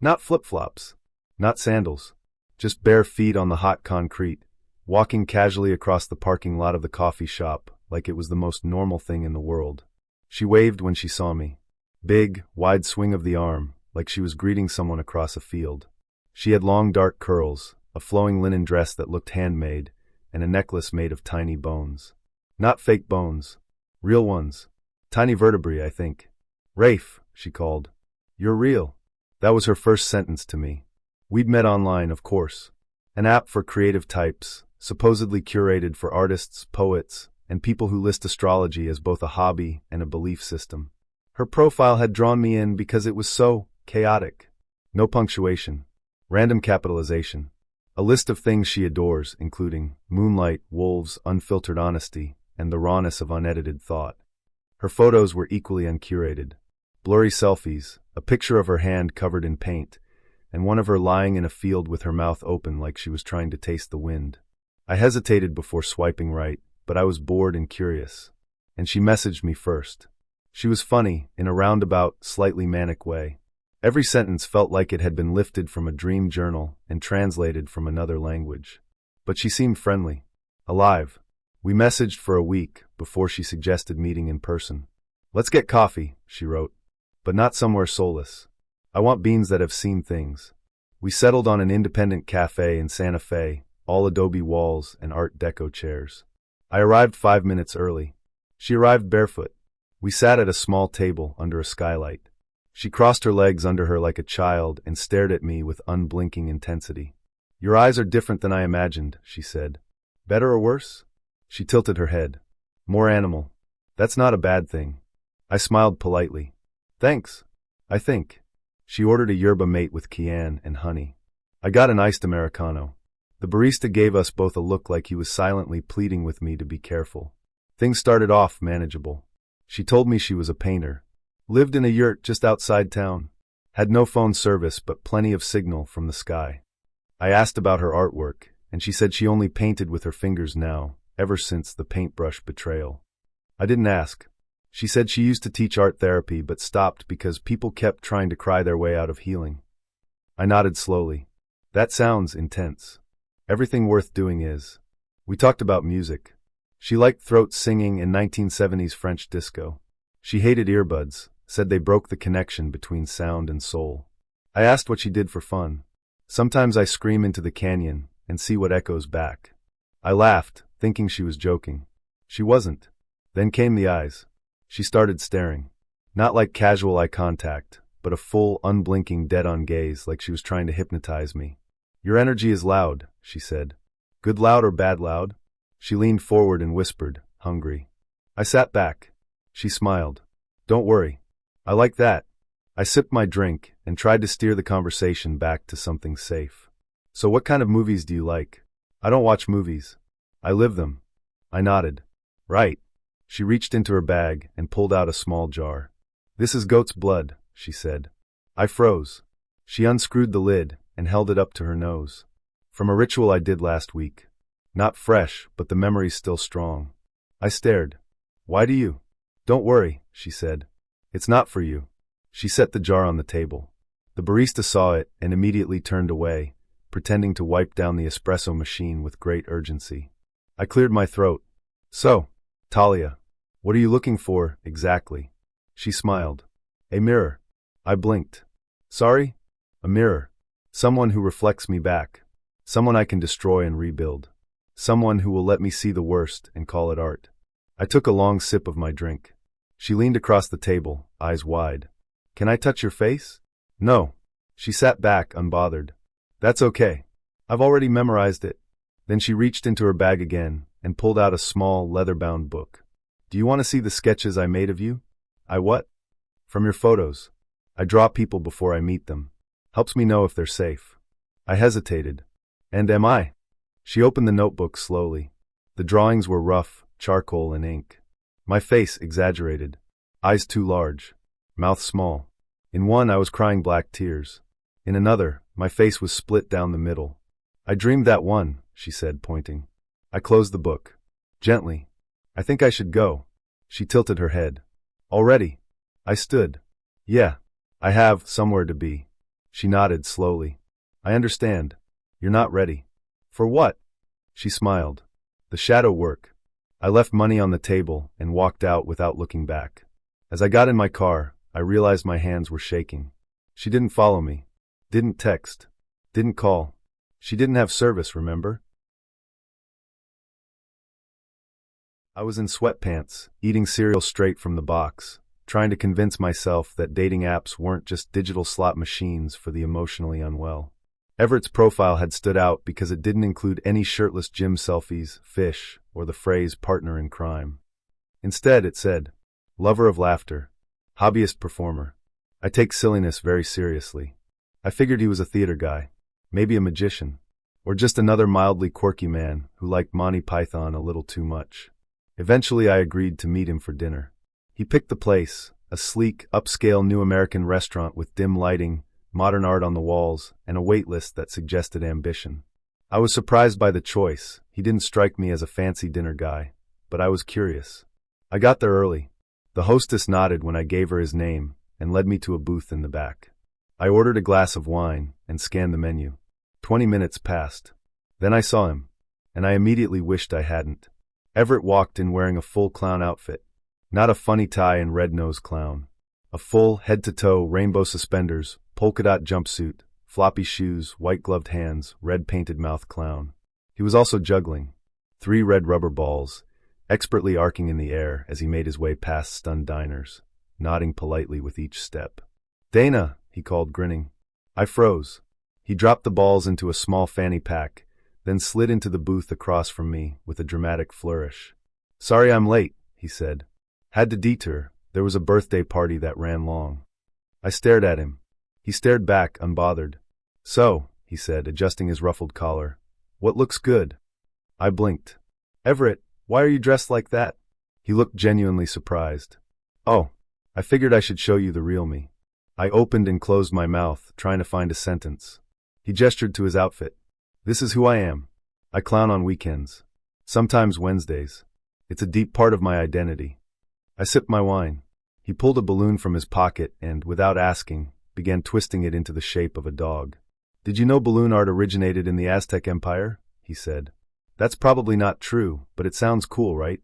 Not flip-flops. Not sandals. Just bare feet on the hot concrete, walking casually across the parking lot of the coffee shop like it was the most normal thing in the world. She waved when she saw me. Big, wide swing of the arm, like she was greeting someone across a field. She had long dark curls, a flowing linen dress that looked handmade, and a necklace made of tiny bones. Not fake bones. Real ones. Tiny vertebrae, I think. Rafe, she called. You're real. That was her first sentence to me. We'd met online, of course. An app for creative types, supposedly curated for artists, poets, and people who list astrology as both a hobby and a belief system. Her profile had drawn me in because it was so chaotic. No punctuation. Random capitalization. A list of things she adores, including moonlight, wolves, unfiltered honesty, and the rawness of unedited thought. Her photos were equally uncurated. Blurry selfies, a picture of her hand covered in paint, and one of her lying in a field with her mouth open like she was trying to taste the wind. I hesitated before swiping right, but I was bored and curious. And she messaged me first. She was funny, in a roundabout, slightly manic way. Every sentence felt like it had been lifted from a dream journal and translated from another language. But she seemed friendly. Alive. We messaged for a week before she suggested meeting in person. Let's get coffee, she wrote. But not somewhere soulless. I want beans that have seen things. We settled on an independent cafe in Santa Fe, all adobe walls and Art Deco chairs. I arrived 5 minutes early. She arrived barefoot. We sat at a small table under a skylight. She crossed her legs under her like a child and stared at me with unblinking intensity. Your eyes are different than I imagined, she said. Better or worse? She tilted her head. More animal. That's not a bad thing. I smiled politely. Thanks. I think. She ordered a yerba mate with cayenne and honey. I got an iced Americano. The barista gave us both a look like he was silently pleading with me to be careful. Things started off manageable. She told me she was a painter. Lived in a yurt just outside town. Had no phone service but plenty of signal from the sky. I asked about her artwork, and she said she only painted with her fingers now, ever since the paintbrush betrayal. I didn't ask. She said she used to teach art therapy but stopped because people kept trying to cry their way out of healing. I nodded slowly. That sounds intense. Everything worth doing is. We talked about music. She liked throat singing in 1970s French disco. She hated earbuds, said they broke the connection between sound and soul. I asked what she did for fun. Sometimes I scream into the canyon and see what echoes back. I laughed, thinking she was joking. She wasn't. Then came the eyes. She started staring. Not like casual eye contact, but a full, unblinking, dead-on gaze like she was trying to hypnotize me. Your energy is loud, she said. Good loud or bad loud? She leaned forward and whispered, hungry. I sat back. She smiled. Don't worry. I like that. I sipped my drink and tried to steer the conversation back to something safe. So what kind of movies do you like? I don't watch movies. I live them. I nodded. Right. She reached into her bag and pulled out a small jar. This is goat's blood, she said. I froze. She unscrewed the lid and held it up to her nose. From a ritual I did last week. Not fresh, but the memory's still strong. I stared. Why do you? Don't worry, she said. It's not for you. She set the jar on the table. The barista saw it and immediately turned away, pretending to wipe down the espresso machine with great urgency. I cleared my throat. So, Talia, what are you looking for, exactly? She smiled. A mirror. I blinked. Sorry? A mirror. Someone who reflects me back. Someone I can destroy and rebuild. Someone who will let me see the worst and call it art. I took a long sip of my drink. She leaned across the table, eyes wide. Can I touch your face? No. She sat back, unbothered. That's okay. I've already memorized it. Then she reached into her bag again and pulled out a small, leather-bound book. Do you want to see the sketches I made of you? I what? From your photos. I draw people before I meet them. Helps me know if they're safe. I hesitated. And am I? She opened the notebook slowly. The drawings were rough, charcoal and ink. My face exaggerated. Eyes too large. Mouth small. In one I was crying black tears. In another, my face was split down the middle. I dreamed that one, she said, pointing. I closed the book. Gently. I think I should go. She tilted her head. Already? I stood. Yeah. I have somewhere to be. She nodded slowly. I understand. You're not ready. For what? She smiled. The shadow work. I left money on the table and walked out without looking back. As I got in my car, I realized my hands were shaking. She didn't follow me. Didn't text. Didn't call. She didn't have service, remember? I was in sweatpants, eating cereal straight from the box, trying to convince myself that dating apps weren't just digital slot machines for the emotionally unwell. Everett's profile had stood out because it didn't include any shirtless gym selfies, fish, or the phrase partner in crime. Instead, it said, lover of laughter, hobbyist performer. I take silliness very seriously. I figured he was a theater guy, maybe a magician, or just another mildly quirky man who liked Monty Python a little too much. Eventually, I agreed to meet him for dinner. He picked the place, a sleek, upscale new American restaurant with dim lighting, modern art on the walls, and a wait list that suggested ambition. I was surprised by the choice. He didn't strike me as a fancy dinner guy, but I was curious. I got there early. The hostess nodded when I gave her his name and led me to a booth in the back. I ordered a glass of wine and scanned the menu. 20 minutes passed. Then I saw him, and I immediately wished I hadn't. Everett walked in wearing a full clown outfit. Not a funny tie and red-nosed clown. A full, head-to-toe, rainbow suspenders, polka-dot jumpsuit, floppy shoes, white-gloved hands, red-painted mouth clown. He was also juggling. 3 red rubber balls, expertly arcing in the air as he made his way past stunned diners, nodding politely with each step. Dana, he called, grinning. I froze. He dropped the balls into a small fanny pack, then slid into the booth across from me with a dramatic flourish. "Sorry I'm late," he said. "Had to detour. There was a birthday party that ran long." I stared at him. He stared back, unbothered. "So," he said, adjusting his ruffled collar, "what looks good?" I blinked. "Everett, why are you dressed like that?" He looked genuinely surprised. "Oh, I figured I should show you the real me." I opened and closed my mouth, trying to find a sentence. He gestured to his outfit. "This is who I am. I clown on weekends. Sometimes Wednesdays. It's a deep part of my identity." I sipped my wine. He pulled a balloon from his pocket and, without asking, began twisting it into the shape of a dog. "Did you know balloon art originated in the Aztec Empire?" he said. "That's probably not true, but it sounds cool, right?"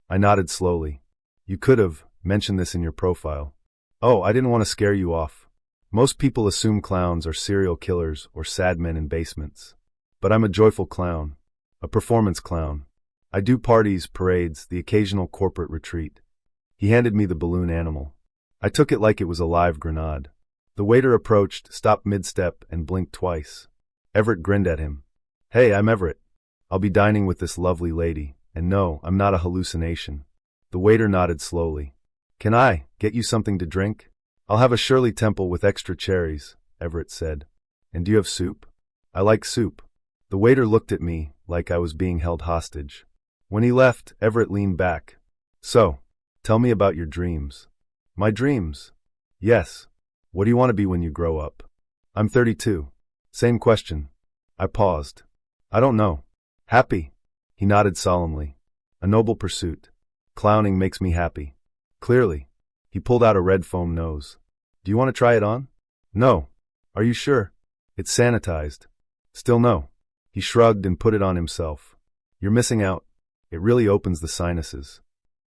I nodded slowly. "You could have mentioned this in your profile." "Oh, I didn't want to scare you off. Most people assume clowns are serial killers or sad men in basements. But I'm a joyful clown. A performance clown. I do parties, parades, the occasional corporate retreat." He handed me the balloon animal. I took it like it was a live grenade. The waiter approached, stopped mid-step, and blinked twice. Everett grinned at him. "Hey, I'm Everett. I'll be dining with this lovely lady, and no, I'm not a hallucination." The waiter nodded slowly. "Can I get you something to drink?" "I'll have a Shirley Temple with extra cherries," Everett said. "And do you have soup?" "I like soup." The waiter looked at me like I was being held hostage. When he left, Everett leaned back. "So, tell me about your dreams." "My dreams?" "Yes. What do you want to be when you grow up?" "I'm 32. "Same question." I paused. "I don't know." "Happy?" He nodded solemnly. "A noble pursuit. Clowning makes me happy." "Clearly." He pulled out a red foam nose. "Do you want to try it on?" "No." "Are you sure?" "It's sanitized." "Still no." He shrugged and put it on himself. "You're missing out. It really opens the sinuses."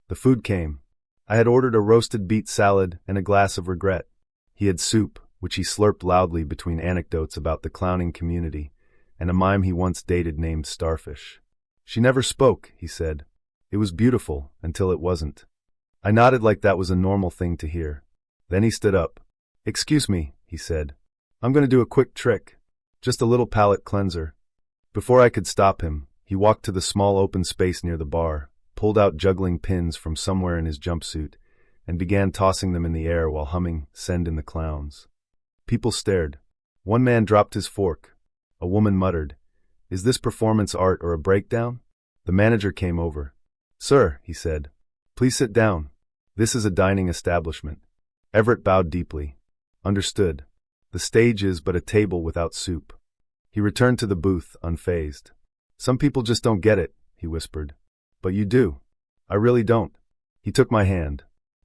The food came. I had ordered a roasted beet salad and a glass of regret. He had soup, which he slurped loudly between anecdotes about the clowning community, and a mime he once dated named Starfish. "She never spoke," he said. "It was beautiful until it wasn't." I nodded like that was a normal thing to hear. Then he stood up. "Excuse me," he said. "I'm going to do a quick trick. Just a little palate cleanser." Before I could stop him, he walked to the small open space near the bar, pulled out juggling pins from somewhere in his jumpsuit, and began tossing them in the air while humming "Send in the Clowns." People stared. One man dropped his fork. A woman muttered, "Is this performance art or a breakdown?" The manager came over. "Sir," he said, "please sit down. This is a dining establishment." Everett bowed deeply. "Understood. The stage is but a table without soup." He returned to the booth, unfazed. "Some people just don't get it," he whispered. "But you do." "I really don't." He took my hand.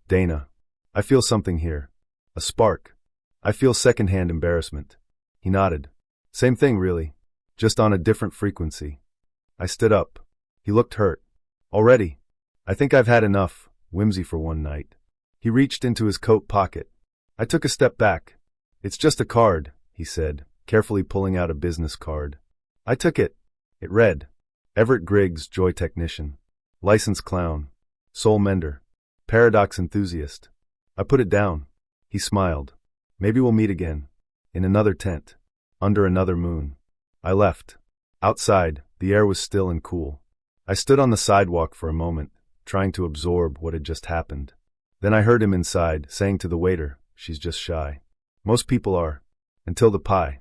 "Dana, I feel something here. A spark. I feel secondhand embarrassment." He nodded. "Same thing, really. Just on a different frequency." I stood up. He looked hurt. "Already? I think I've had enough. Whimsy for one night." He reached into his coat pocket. I took a step back. "It's just a card," he said, carefully pulling out a business card. I took it. It read, "Everett Griggs, Joy Technician. Licensed Clown. Soul Mender. Paradox Enthusiast." I put it down. He smiled. "Maybe we'll meet again. In another tent. Under another moon." I left. Outside, the air was still and cool. I stood on the sidewalk for a moment, trying to absorb what had just happened. Then I heard him inside, saying to the waiter, "She's just shy. Most people are. Until the pie."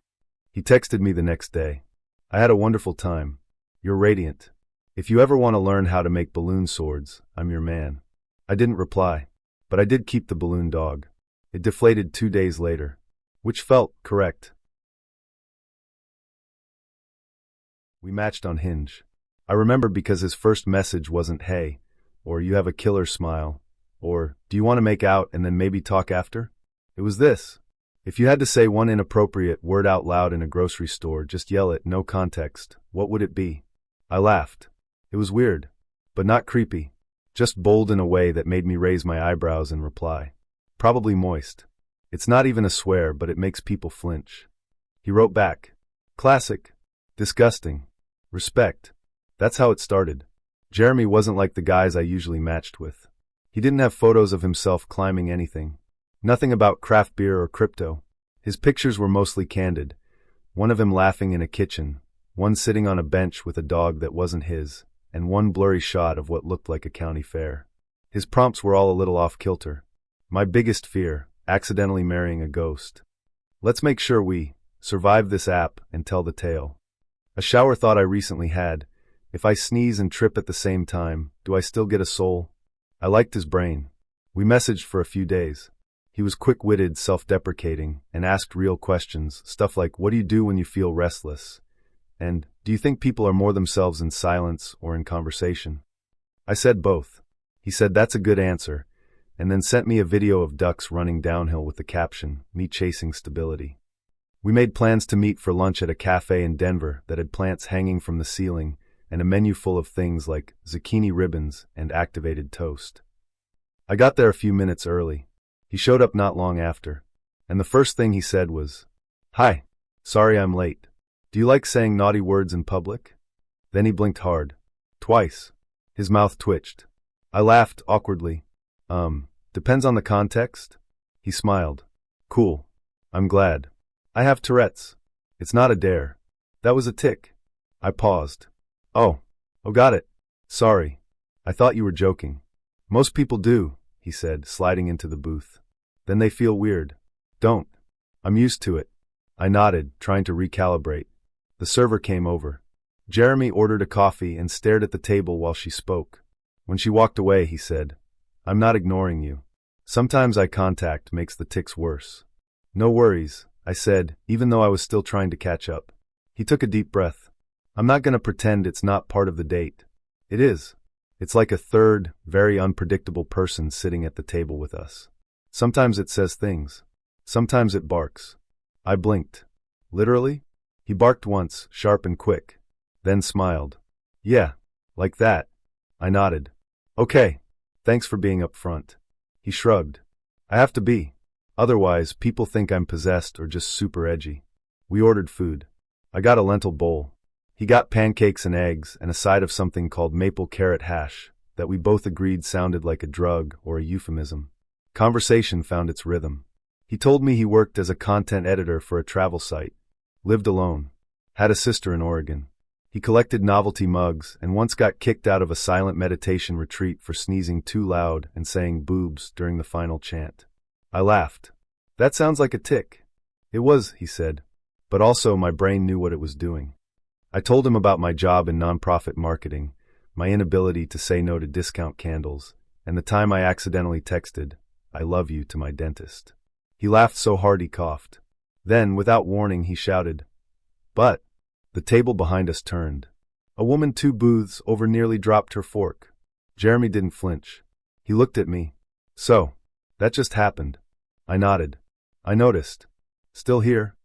He texted me the next day. "I had a wonderful time. You're radiant. If you ever want to learn how to make balloon swords, I'm your man." I didn't reply, but I did keep the balloon dog. It deflated 2 days later, which felt correct. We matched on Hinge. I remember because his first message wasn't "Hey," or "You have a killer smile," or "Do you want to make out and then maybe talk after?" It was this: "If you had to say one inappropriate word out loud in a grocery store, just yell it, no context, what would it be?" I laughed. It was weird, but not creepy, just bold in a way that made me raise my eyebrows and reply. "Probably moist. It's not even a swear, but it makes people flinch." He wrote back, "Classic. Disgusting. Respect." That's how it started. Jeremy wasn't like the guys I usually matched with. He didn't have photos of himself climbing anything. Nothing about craft beer or crypto. His pictures were mostly candid. One of him laughing in a kitchen, one sitting on a bench with a dog that wasn't his, and one blurry shot of what looked like a county fair. His prompts were all a little off-kilter. My biggest fear, accidentally marrying a ghost. Let's make sure we survive this app and tell the tale. A shower thought I recently had. If I sneeze and trip at the same time, do I still get a soul? I liked his brain. We messaged for a few days. He was quick-witted, self-deprecating, and asked real questions, stuff like, what do you do when you feel restless? And, do you think people are more themselves in silence or in conversation? I said both. He said that's a good answer, and then sent me a video of ducks running downhill with the caption, me chasing stability. We made plans to meet for lunch at a cafe in Denver that had plants hanging from the ceiling and a menu full of things like zucchini ribbons and activated toast. I got there a few minutes early. He showed up not long after, and the first thing he said was, "Hi, sorry I'm late. Do you like saying naughty words in public?" Then he blinked hard. Twice. His mouth twitched. I laughed awkwardly. Depends on the context? He smiled. Cool. I'm glad. I have Tourette's. It's not a dare. That was a tic. I paused. Oh, got it. Sorry. I thought you were joking. Most people do, he said, sliding into the booth. Then they feel weird. Don't. I'm used to it. I nodded, trying to recalibrate. The server came over. Jeremy ordered a coffee and stared at the table while she spoke. When she walked away, he said, I'm not ignoring you. Sometimes eye contact makes the tics worse. No worries, I said, even though I was still trying to catch up. He took a deep breath. I'm not going to pretend it's not part of the date. It is. It's like a third, very unpredictable person sitting at the table with us. Sometimes it says things. Sometimes it barks. I blinked. Literally? He barked once, sharp and quick. Then smiled. Yeah, like that. I nodded. Okay. Thanks for being up front. He shrugged. I have to be. Otherwise, people think I'm possessed or just super edgy. We ordered food. I got a lentil bowl. He got pancakes and eggs and a side of something called maple carrot hash that we both agreed sounded like a drug or a euphemism. Conversation found its rhythm. He told me he worked as a content editor for a travel site, lived alone, had a sister in Oregon. He collected novelty mugs and once got kicked out of a silent meditation retreat for sneezing too loud and saying boobs during the final chant. I laughed. That sounds like a tic. It was, he said, but also my brain knew what it was doing. I told him about my job in nonprofit marketing, my inability to say no to discount candles, and the time I accidentally texted, I love you, to my dentist. He laughed so hard he coughed. Then, without warning, he shouted, But! The table behind us turned. A woman 2 booths over nearly dropped her fork. Jeremy didn't flinch. He looked at me. So, that just happened. I nodded. I noticed. Still here?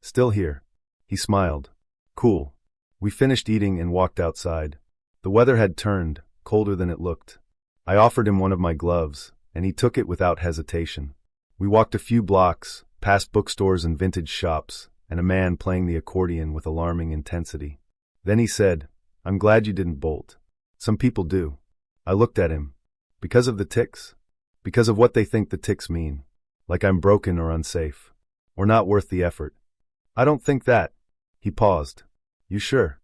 Still here. He smiled. Cool. We finished eating and walked outside. The weather had turned, colder than it looked. I offered him one of my gloves, and he took it without hesitation. We walked a few blocks, past bookstores and vintage shops, and a man playing the accordion with alarming intensity. Then he said, I'm glad you didn't bolt. Some people do. I looked at him. Because of the tics? Because of what they think the tics mean. Like I'm broken or unsafe. Or not worth the effort. I don't think that. He paused. You sure?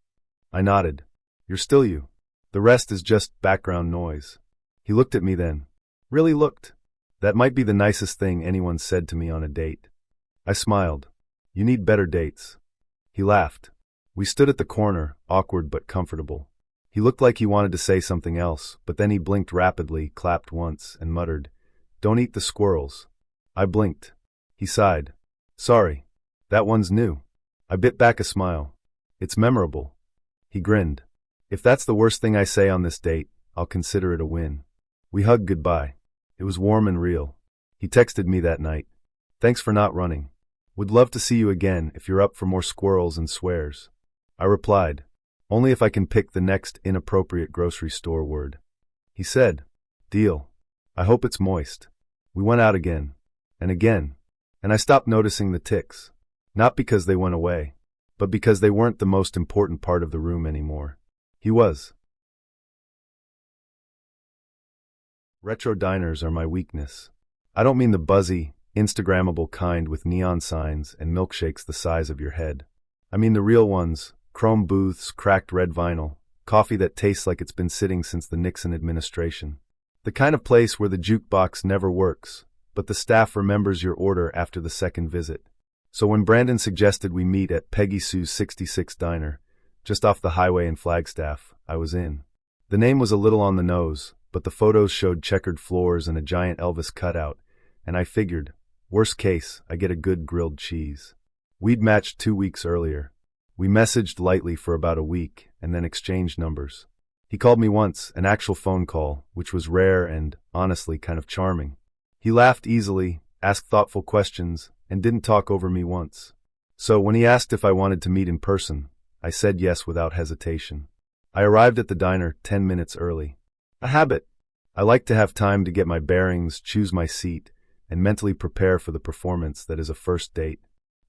I nodded. You're still you. The rest is just background noise. He looked at me then. Really looked. That might be the nicest thing anyone said to me on a date. I smiled. You need better dates. He laughed. We stood at the corner, awkward but comfortable. He looked like he wanted to say something else, but then he blinked rapidly, clapped once, and muttered, Don't eat the squirrels. I blinked. He sighed. Sorry. That one's new. I bit back a smile. It's memorable. He grinned. If that's the worst thing I say on this date, I'll consider it a win. We hugged goodbye. It was warm and real. He texted me that night. Thanks for not running. Would love to see you again if you're up for more squirrels and swears. I replied, only if I can pick the next inappropriate grocery store word. He said, Deal. I hope it's moist. We went out again. And again. And I stopped noticing the tics. Not because they went away, but because they weren't the most important part of the room anymore. He was. Retro diners are my weakness. I don't mean the buzzy, Instagrammable kind with neon signs and milkshakes the size of your head. I mean the real ones, Chrome booths, cracked red vinyl, coffee that tastes like it's been sitting since the Nixon administration. The kind of place where the jukebox never works, but the staff remembers your order after the second visit. So when Brandon suggested we meet at Peggy Sue's 66 Diner, just off the highway in Flagstaff, I was in. The name was a little on the nose, but the photos showed checkered floors and a giant Elvis cutout, and I figured, worst case, I get a good grilled cheese. We'd matched 2 weeks earlier. We messaged lightly for about a week, and then exchanged numbers. He called me once, an actual phone call, which was rare and, honestly, kind of charming. He laughed easily, asked thoughtful questions, and didn't talk over me once. So when he asked if I wanted to meet in person, I said yes without hesitation. I arrived at the diner 10 minutes early. A habit. I like to have time to get my bearings, choose my seat, and mentally prepare for the performance that is a first date.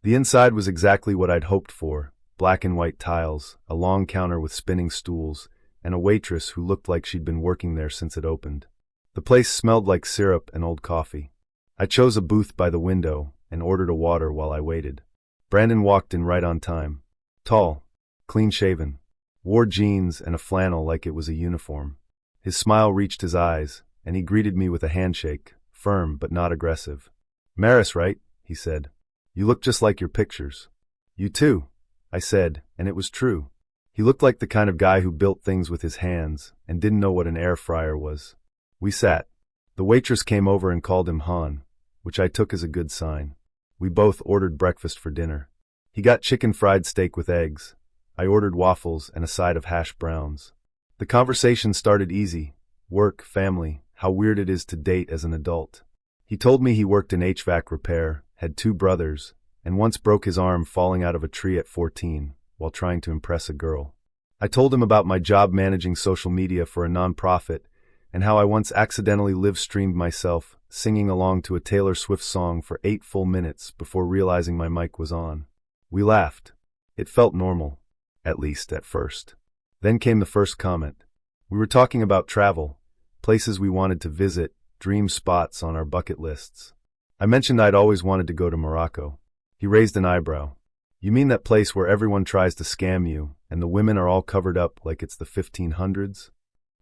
The inside was exactly what I'd hoped for. Black and white tiles, a long counter with spinning stools, and a waitress who looked like she'd been working there since it opened. The place smelled like syrup and old coffee. I chose a booth by the window and ordered a water while I waited. Brandon walked in right on time. Tall, clean-shaven, wore jeans and a flannel like it was a uniform. His smile reached his eyes, and he greeted me with a handshake, firm but not aggressive. "Maris, right?" he said. "You look just like your pictures." "You too," I said, and it was true. He looked like the kind of guy who built things with his hands and didn't know what an air fryer was. We sat. The waitress came over and called him Han, which I took as a good sign. We both ordered breakfast for dinner. He got chicken fried steak with eggs. I ordered waffles and a side of hash browns. The conversation started easy. Work, family, how weird it is to date as an adult. He told me he worked in HVAC repair, had 2 brothers, and once broke his arm falling out of a tree at 14 while trying to impress a girl. I told him about my job managing social media for a nonprofit and how I once accidentally live-streamed myself singing along to a Taylor Swift song for 8 full minutes before realizing my mic was on. We laughed. It felt normal, at least at first. Then came the first comment. We were talking about travel, places we wanted to visit, dream spots on our bucket lists. I mentioned I'd always wanted to go to Morocco. He raised an eyebrow. "You mean that place where everyone tries to scam you, and the women are all covered up like it's the 1500s?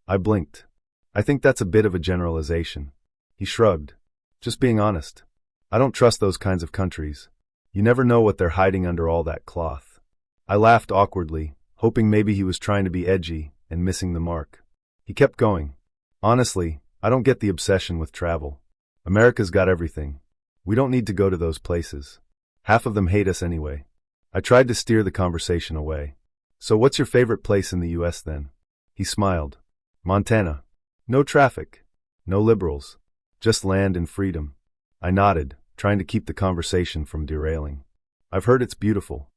I blinked. "I think that's a bit of a generalization." He shrugged. "Just being honest. I don't trust those kinds of countries. You never know what they're hiding under all that cloth." I laughed awkwardly, hoping maybe he was trying to be edgy and missing the mark. He kept going. "Honestly, I don't get the obsession with travel. America's got everything. We don't need to go to those places. Half of them hate us anyway." I tried to steer the conversation away. "So what's your favorite place in the US then?" He smiled. "Montana. No traffic. No liberals. Just land and freedom." I nodded, trying to keep the conversation from derailing. "I've heard it's beautiful."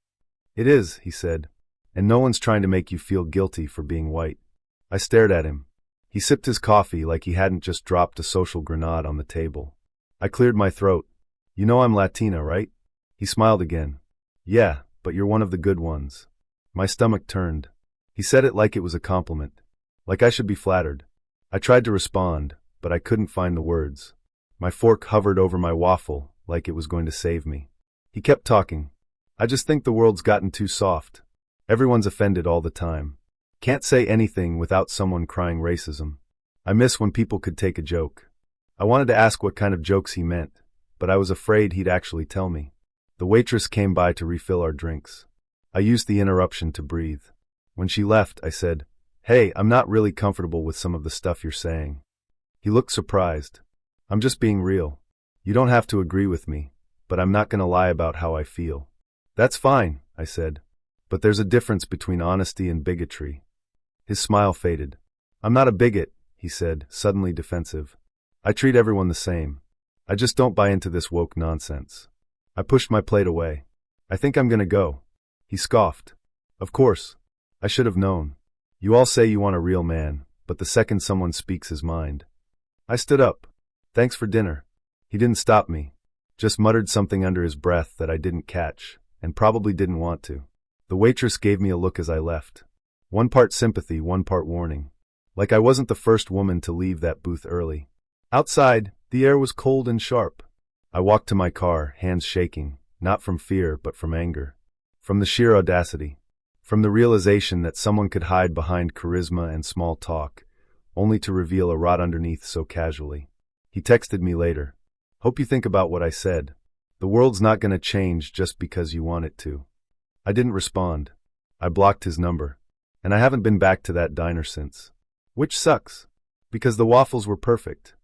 "It is," he said, "and no one's trying to make you feel guilty for being white." I stared at him. He sipped his coffee like he hadn't just dropped a social grenade on the table. I cleared my throat. "You know I'm Latina, right?" He smiled again. "Yeah, but you're one of the good ones." My stomach turned. He said it like it was a compliment, like I should be flattered. I tried to respond, but I couldn't find the words. My fork hovered over my waffle like it was going to save me. He kept talking. "I just think the world's gotten too soft. Everyone's offended all the time. Can't say anything without someone crying racism. I miss when people could take a joke." I wanted to ask what kind of jokes he meant, but I was afraid he'd actually tell me. The waitress came by to refill our drinks. I used the interruption to breathe. When she left, I said, "Hey, I'm not really comfortable with some of the stuff you're saying." He looked surprised. "I'm just being real. You don't have to agree with me, but I'm not going to lie about how I feel." "That's fine," I said. "But there's a difference between honesty and bigotry." His smile faded. "I'm not a bigot," he said, suddenly defensive. "I treat everyone the same. I just don't buy into this woke nonsense." I pushed my plate away. "I think I'm going to go." He scoffed. "Of course. I should have known. You all say you want a real man, but the second someone speaks his mind." I stood up. "Thanks for dinner." He didn't stop me, just muttered something under his breath that I didn't catch, and probably didn't want to. The waitress gave me a look as I left. One part sympathy, one part warning. Like I wasn't the first woman to leave that booth early. Outside, the air was cold and sharp. I walked to my car, hands shaking, not from fear but from anger. From the sheer audacity. From the realization that someone could hide behind charisma and small talk, only to reveal a rot underneath so casually. He texted me later. Hope you think about what I said. The world's not gonna change just because you want it to. I didn't respond. I blocked his number. And I haven't been back to that diner since. Which sucks. Because the waffles were perfect.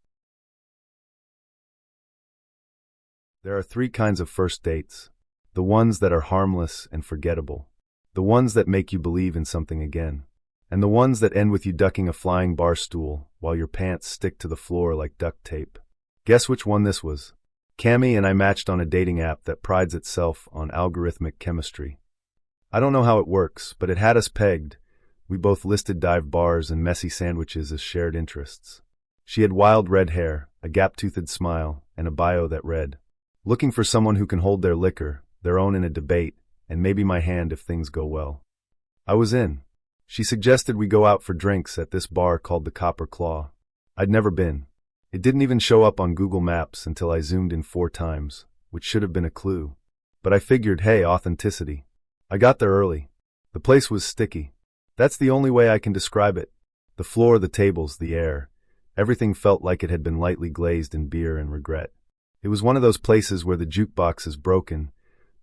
There are 3 kinds of first dates. The ones that are harmless and forgettable. The ones that make you believe in something again. And the ones that end with you ducking a flying bar stool while your pants stick to the floor like duct tape. Guess which one this was? Cami and I matched on a dating app that prides itself on algorithmic chemistry. I don't know how it works, but it had us pegged. We both listed dive bars and messy sandwiches as shared interests. She had wild red hair, a gap-toothed smile, and a bio that read, "Looking for someone who can hold their liquor, their own in a debate, and maybe my hand if things go well." I was in. She suggested we go out for drinks at this bar called the Copper Claw. I'd never been. It didn't even show up on Google Maps until I zoomed in 4 times, which should have been a clue. But I figured, hey, authenticity. I got there early. The place was sticky. That's the only way I can describe it. The floor, the tables, the air. Everything felt like it had been lightly glazed in beer and regret. It was one of those places where the jukebox is broken,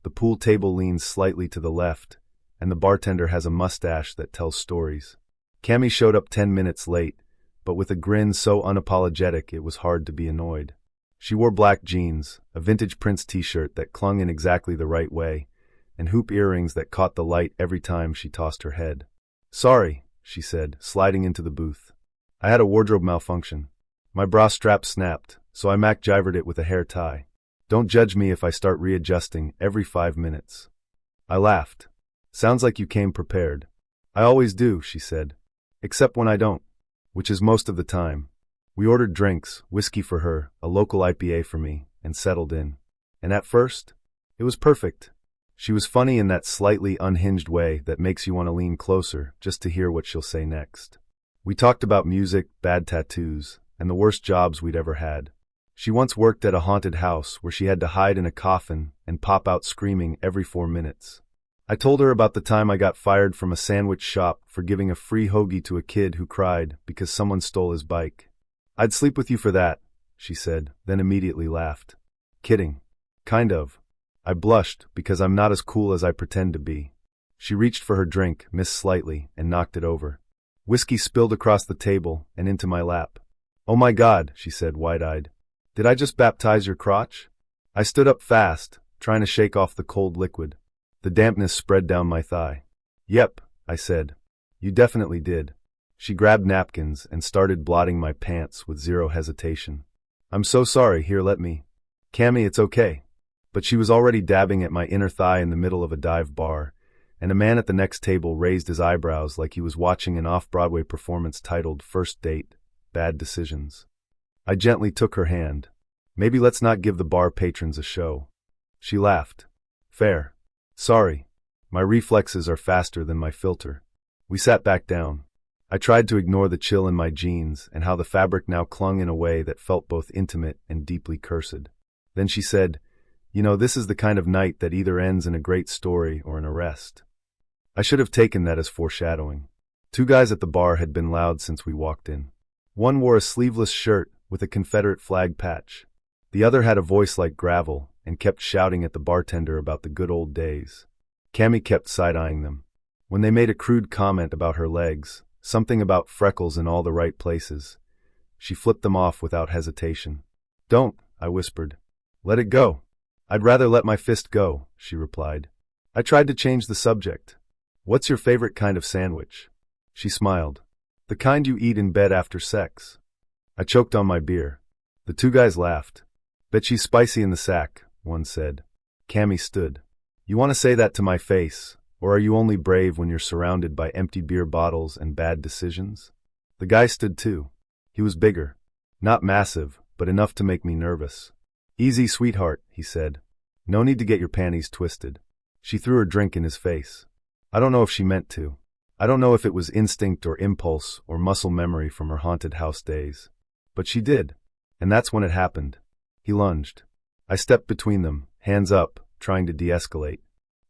the pool table leans slightly to the left, and the bartender has a mustache that tells stories. Cami showed up 10 minutes late, but with a grin so unapologetic it was hard to be annoyed. She wore black jeans, a vintage Prince t-shirt that clung in exactly the right way, and hoop earrings that caught the light every time she tossed her head. "Sorry," she said, sliding into the booth. "I had a wardrobe malfunction. My bra strap snapped, so I MacGyvered it with a hair tie. Don't judge me if I start readjusting every 5 minutes." I laughed. "Sounds like you came prepared." "I always do," she said. "Except when I don't, which is most of the time." We ordered drinks, whiskey for her, a local IPA for me, and settled in. And at first, it was perfect. She was funny in that slightly unhinged way that makes you want to lean closer just to hear what she'll say next. We talked about music, bad tattoos, and the worst jobs we'd ever had. She once worked at a haunted house where she had to hide in a coffin and pop out screaming every 4 minutes. I told her about the time I got fired from a sandwich shop for giving a free hoagie to a kid who cried because someone stole his bike. "I'd sleep with you for that," she said, then immediately laughed. "Kidding. Kind of." I blushed because I'm not as cool as I pretend to be. She reached for her drink, missed slightly, and knocked it over. Whiskey spilled across the table and into my lap. "Oh my God," she said wide-eyed. "Did I just baptize your crotch?" I stood up fast, trying to shake off the cold liquid. The dampness spread down my thigh. "Yep," I said. "You definitely did." She grabbed napkins and started blotting my pants with zero hesitation. "I'm so sorry, here let me." "Cami, it's okay." But she was already dabbing at my inner thigh in the middle of a dive bar, and a man at the next table raised his eyebrows like he was watching an off-Broadway performance titled First Date, Bad Decisions. I gently took her hand. "Maybe let's not give the bar patrons a show." She laughed. "Fair. Sorry. My reflexes are faster than my filter." We sat back down. I tried to ignore the chill in my jeans and how the fabric now clung in a way that felt both intimate and deeply cursed. Then she said, "You know, this is the kind of night that either ends in a great story or an arrest." I should have taken that as foreshadowing. 2 guys at the bar had been loud since we walked in. One wore a sleeveless shirt with a Confederate flag patch. The other had a voice like gravel and kept shouting at the bartender about the good old days. Cami kept side-eyeing them. When they made a crude comment about her legs, something about freckles in all the right places, she flipped them off without hesitation. "Don't," I whispered. "Let it go." "I'd rather let my fist go," she replied. I tried to change the subject. "What's your favorite kind of sandwich?" She smiled. "The kind you eat in bed after sex." I choked on my beer. The 2 guys laughed. "Bet she's spicy in the sack," one said. Cami stood. "You want to say that to my face, or are you only brave when you're surrounded by empty beer bottles and bad decisions?" The guy stood too. He was bigger. Not massive, but enough to make me nervous. "Easy, sweetheart," he said. "No need to get your panties twisted." She threw her drink in his face. I don't know if she meant to. I don't know if it was instinct or impulse or muscle memory from her haunted house days. But she did. And that's when it happened. He lunged. I stepped between them, hands up, trying to de-escalate.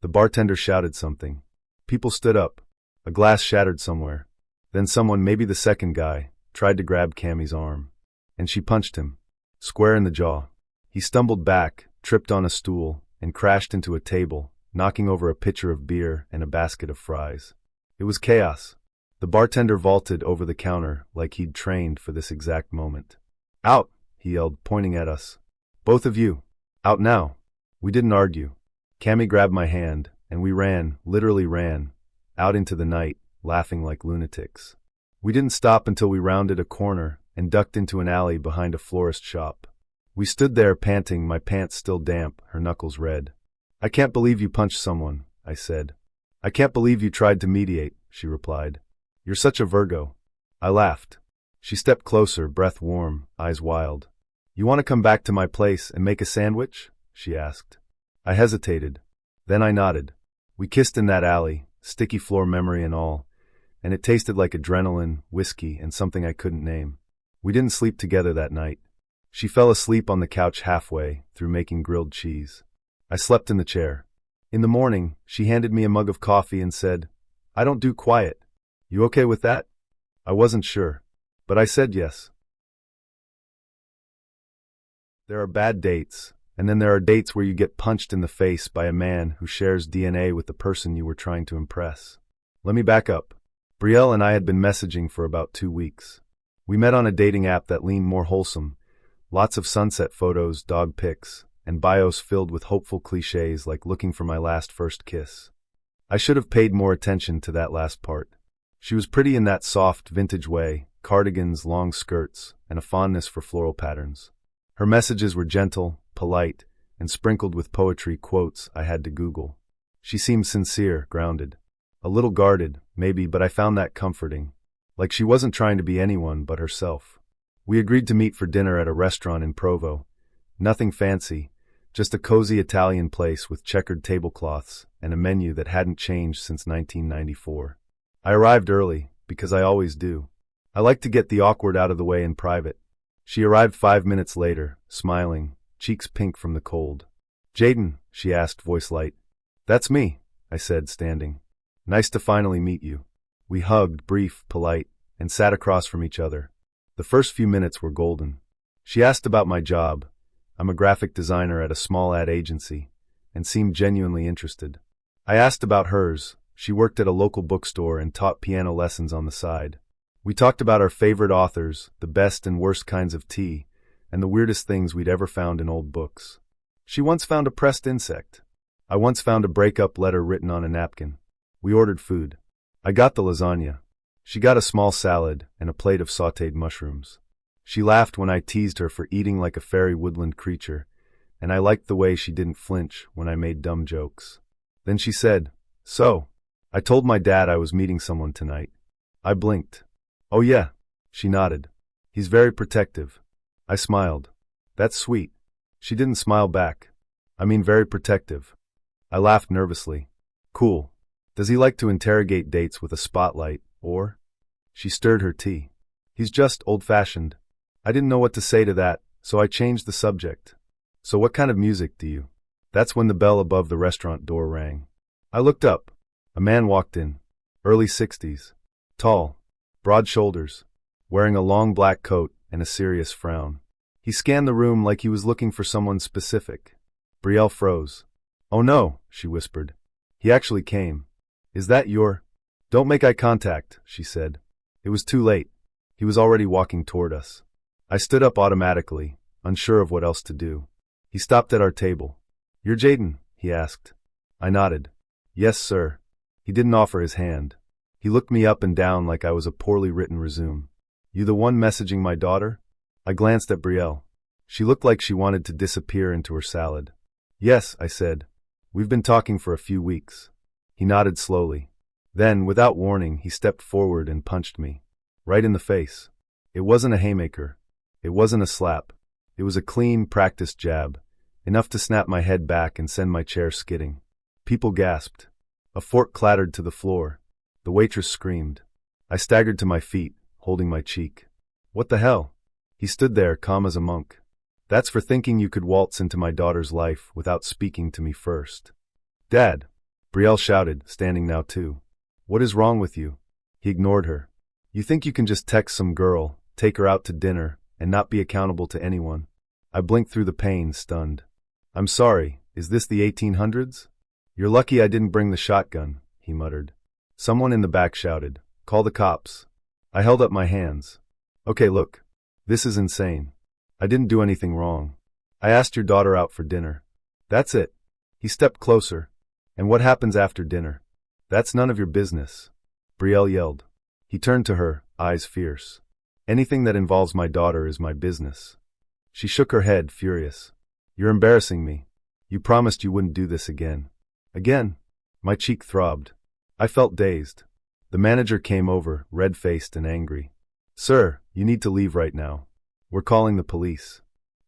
The bartender shouted something. People stood up. A glass shattered somewhere. Then someone, maybe the second guy, tried to grab Cammy's arm. And she punched him. Square in the jaw. He stumbled back, tripped on a stool, and crashed into a table, knocking over a pitcher of beer and a basket of fries. It was chaos. The bartender vaulted over the counter like he'd trained for this exact moment. "Out!" he yelled, pointing at us. "Both of you. Out now." We didn't argue. Cammy grabbed my hand, and we ran, literally ran, out into the night, laughing like lunatics. We didn't stop until we rounded a corner and ducked into an alley behind a florist shop. We stood there panting, my pants still damp, her knuckles red. "I can't believe you punched someone," I said. "I can't believe you tried to mediate," she replied. "You're such a Virgo." I laughed. She stepped closer, breath warm, eyes wild. "You want to come back to my place and make a sandwich?" she asked. I hesitated. Then I nodded. We kissed in that alley, sticky floor memory and all, and it tasted like adrenaline, whiskey, and something I couldn't name. We didn't sleep together that night. She fell asleep on the couch halfway through making grilled cheese. I slept in the chair. In the morning, she handed me a mug of coffee and said, "I don't do quiet. You okay with that?" I wasn't sure, but I said yes. There are bad dates, and then there are dates where you get punched in the face by a man who shares DNA with the person you were trying to impress. Let me back up. Brielle and I had been messaging for about 2 weeks. We met on a dating app that leaned more wholesome. Lots of sunset photos, dog pics, and bios filled with hopeful cliches like looking for my last first kiss. I should have paid more attention to that last part. She was pretty in that soft, vintage way, cardigans, long skirts, and a fondness for floral patterns. Her messages were gentle, polite, and sprinkled with poetry quotes I had to Google. She seemed sincere, grounded. A little guarded, maybe, but I found that comforting. Like she wasn't trying to be anyone but herself. We agreed to meet for dinner at a restaurant in Provo. Nothing fancy, just a cozy Italian place with checkered tablecloths and a menu that hadn't changed since 1994. I arrived early, because I always do. I like to get the awkward out of the way in private. She arrived 5 minutes later, smiling, cheeks pink from the cold. "Jaden," she asked, voice light. "That's me," I said, standing. "Nice to finally meet you." We hugged, brief, polite, and sat across from each other. The first few minutes were golden. She asked about my job. I'm a graphic designer at a small ad agency, and seemed genuinely interested. I asked about hers. She worked at a local bookstore and taught piano lessons on the side. We talked about our favorite authors, the best and worst kinds of tea, and the weirdest things we'd ever found in old books. She once found a pressed insect. I once found a breakup letter written on a napkin. We ordered food. I got the lasagna. She got a small salad and a plate of sautéed mushrooms. She laughed when I teased her for eating like a fairy woodland creature, and I liked the way she didn't flinch when I made dumb jokes. Then she said, "So, I told my dad I was meeting someone tonight." I blinked. "Oh yeah," she nodded. "He's very protective." I smiled. "That's sweet." She didn't smile back. "I mean very protective." I laughed nervously. "Cool. Does he like to interrogate dates with a spotlight, or?" She stirred her tea. "He's just old-fashioned." I didn't know what to say to that, so I changed the subject. "So what kind of music do you?" That's when the bell above the restaurant door rang. I looked up. A man walked in. Early 60s. Tall. Broad shoulders. Wearing a long black coat and a serious frown. He scanned the room like he was looking for someone specific. Brielle froze. "Oh no," she whispered. "He actually came. Is that your—" "Don't make eye contact," she said. It was too late. He was already walking toward us. I stood up automatically, unsure of what else to do. He stopped at our table. "You're Jaden?" he asked. I nodded. "Yes, sir." He didn't offer his hand. He looked me up and down like I was a poorly written resume. "You the one messaging my daughter?" I glanced at Brielle. She looked like she wanted to disappear into her salad. "Yes," I said. "We've been talking for a few weeks." He nodded slowly. Then, without warning, he stepped forward and punched me. Right in the face. It wasn't a haymaker. It wasn't a slap. It was a clean, practiced jab, enough to snap my head back and send my chair skidding. People gasped. A fork clattered to the floor. The waitress screamed. I staggered to my feet, holding my cheek. "What the hell?" He stood there, calm as a monk. "That's for thinking you could waltz into my daughter's life without speaking to me first." "Dad." Brielle shouted, standing now too. What is wrong with you? He ignored her. You think you can just text some girl, take her out to dinner, and not be accountable to anyone? I blinked through the pain, stunned. I'm sorry, is this the 1800s? You're lucky I didn't bring the shotgun, he muttered. Someone in the back shouted, call the cops. I held up my hands. Okay, look. This is insane. I didn't do anything wrong. I asked your daughter out for dinner. That's it. He stepped closer. And what happens after dinner? That's none of your business. Brielle yelled. He turned to her, eyes fierce. Anything that involves my daughter is my business. She shook her head, furious. You're embarrassing me. You promised you wouldn't do this again. Again? My cheek throbbed. I felt dazed. The manager came over, red-faced and angry. Sir, you need to leave right now. We're calling the police.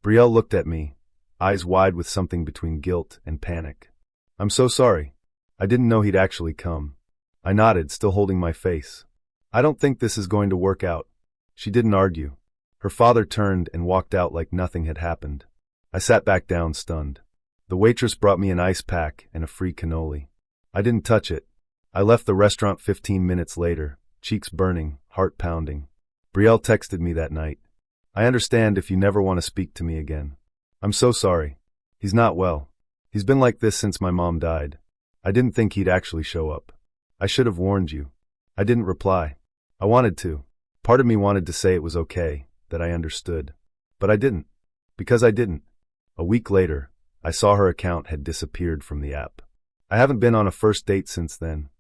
Brielle looked at me, eyes wide with something between guilt and panic. I'm so sorry. I didn't know he'd actually come. I nodded, still holding my face. I don't think this is going to work out. She didn't argue. Her father turned and walked out like nothing had happened. I sat back down, stunned. The waitress brought me an ice pack and a free cannoli. I didn't touch it. I left the restaurant 15 minutes later, cheeks burning, heart pounding. Brielle texted me that night. I understand if you never want to speak to me again. I'm so sorry. He's not well. He's been like this since my mom died. I didn't think he'd actually show up. I should have warned you. I didn't reply. I wanted to. Part of me wanted to say it was okay, that I understood. But I didn't. Because I didn't. A week later, I saw her account had disappeared from the app. I haven't been on a first date since then.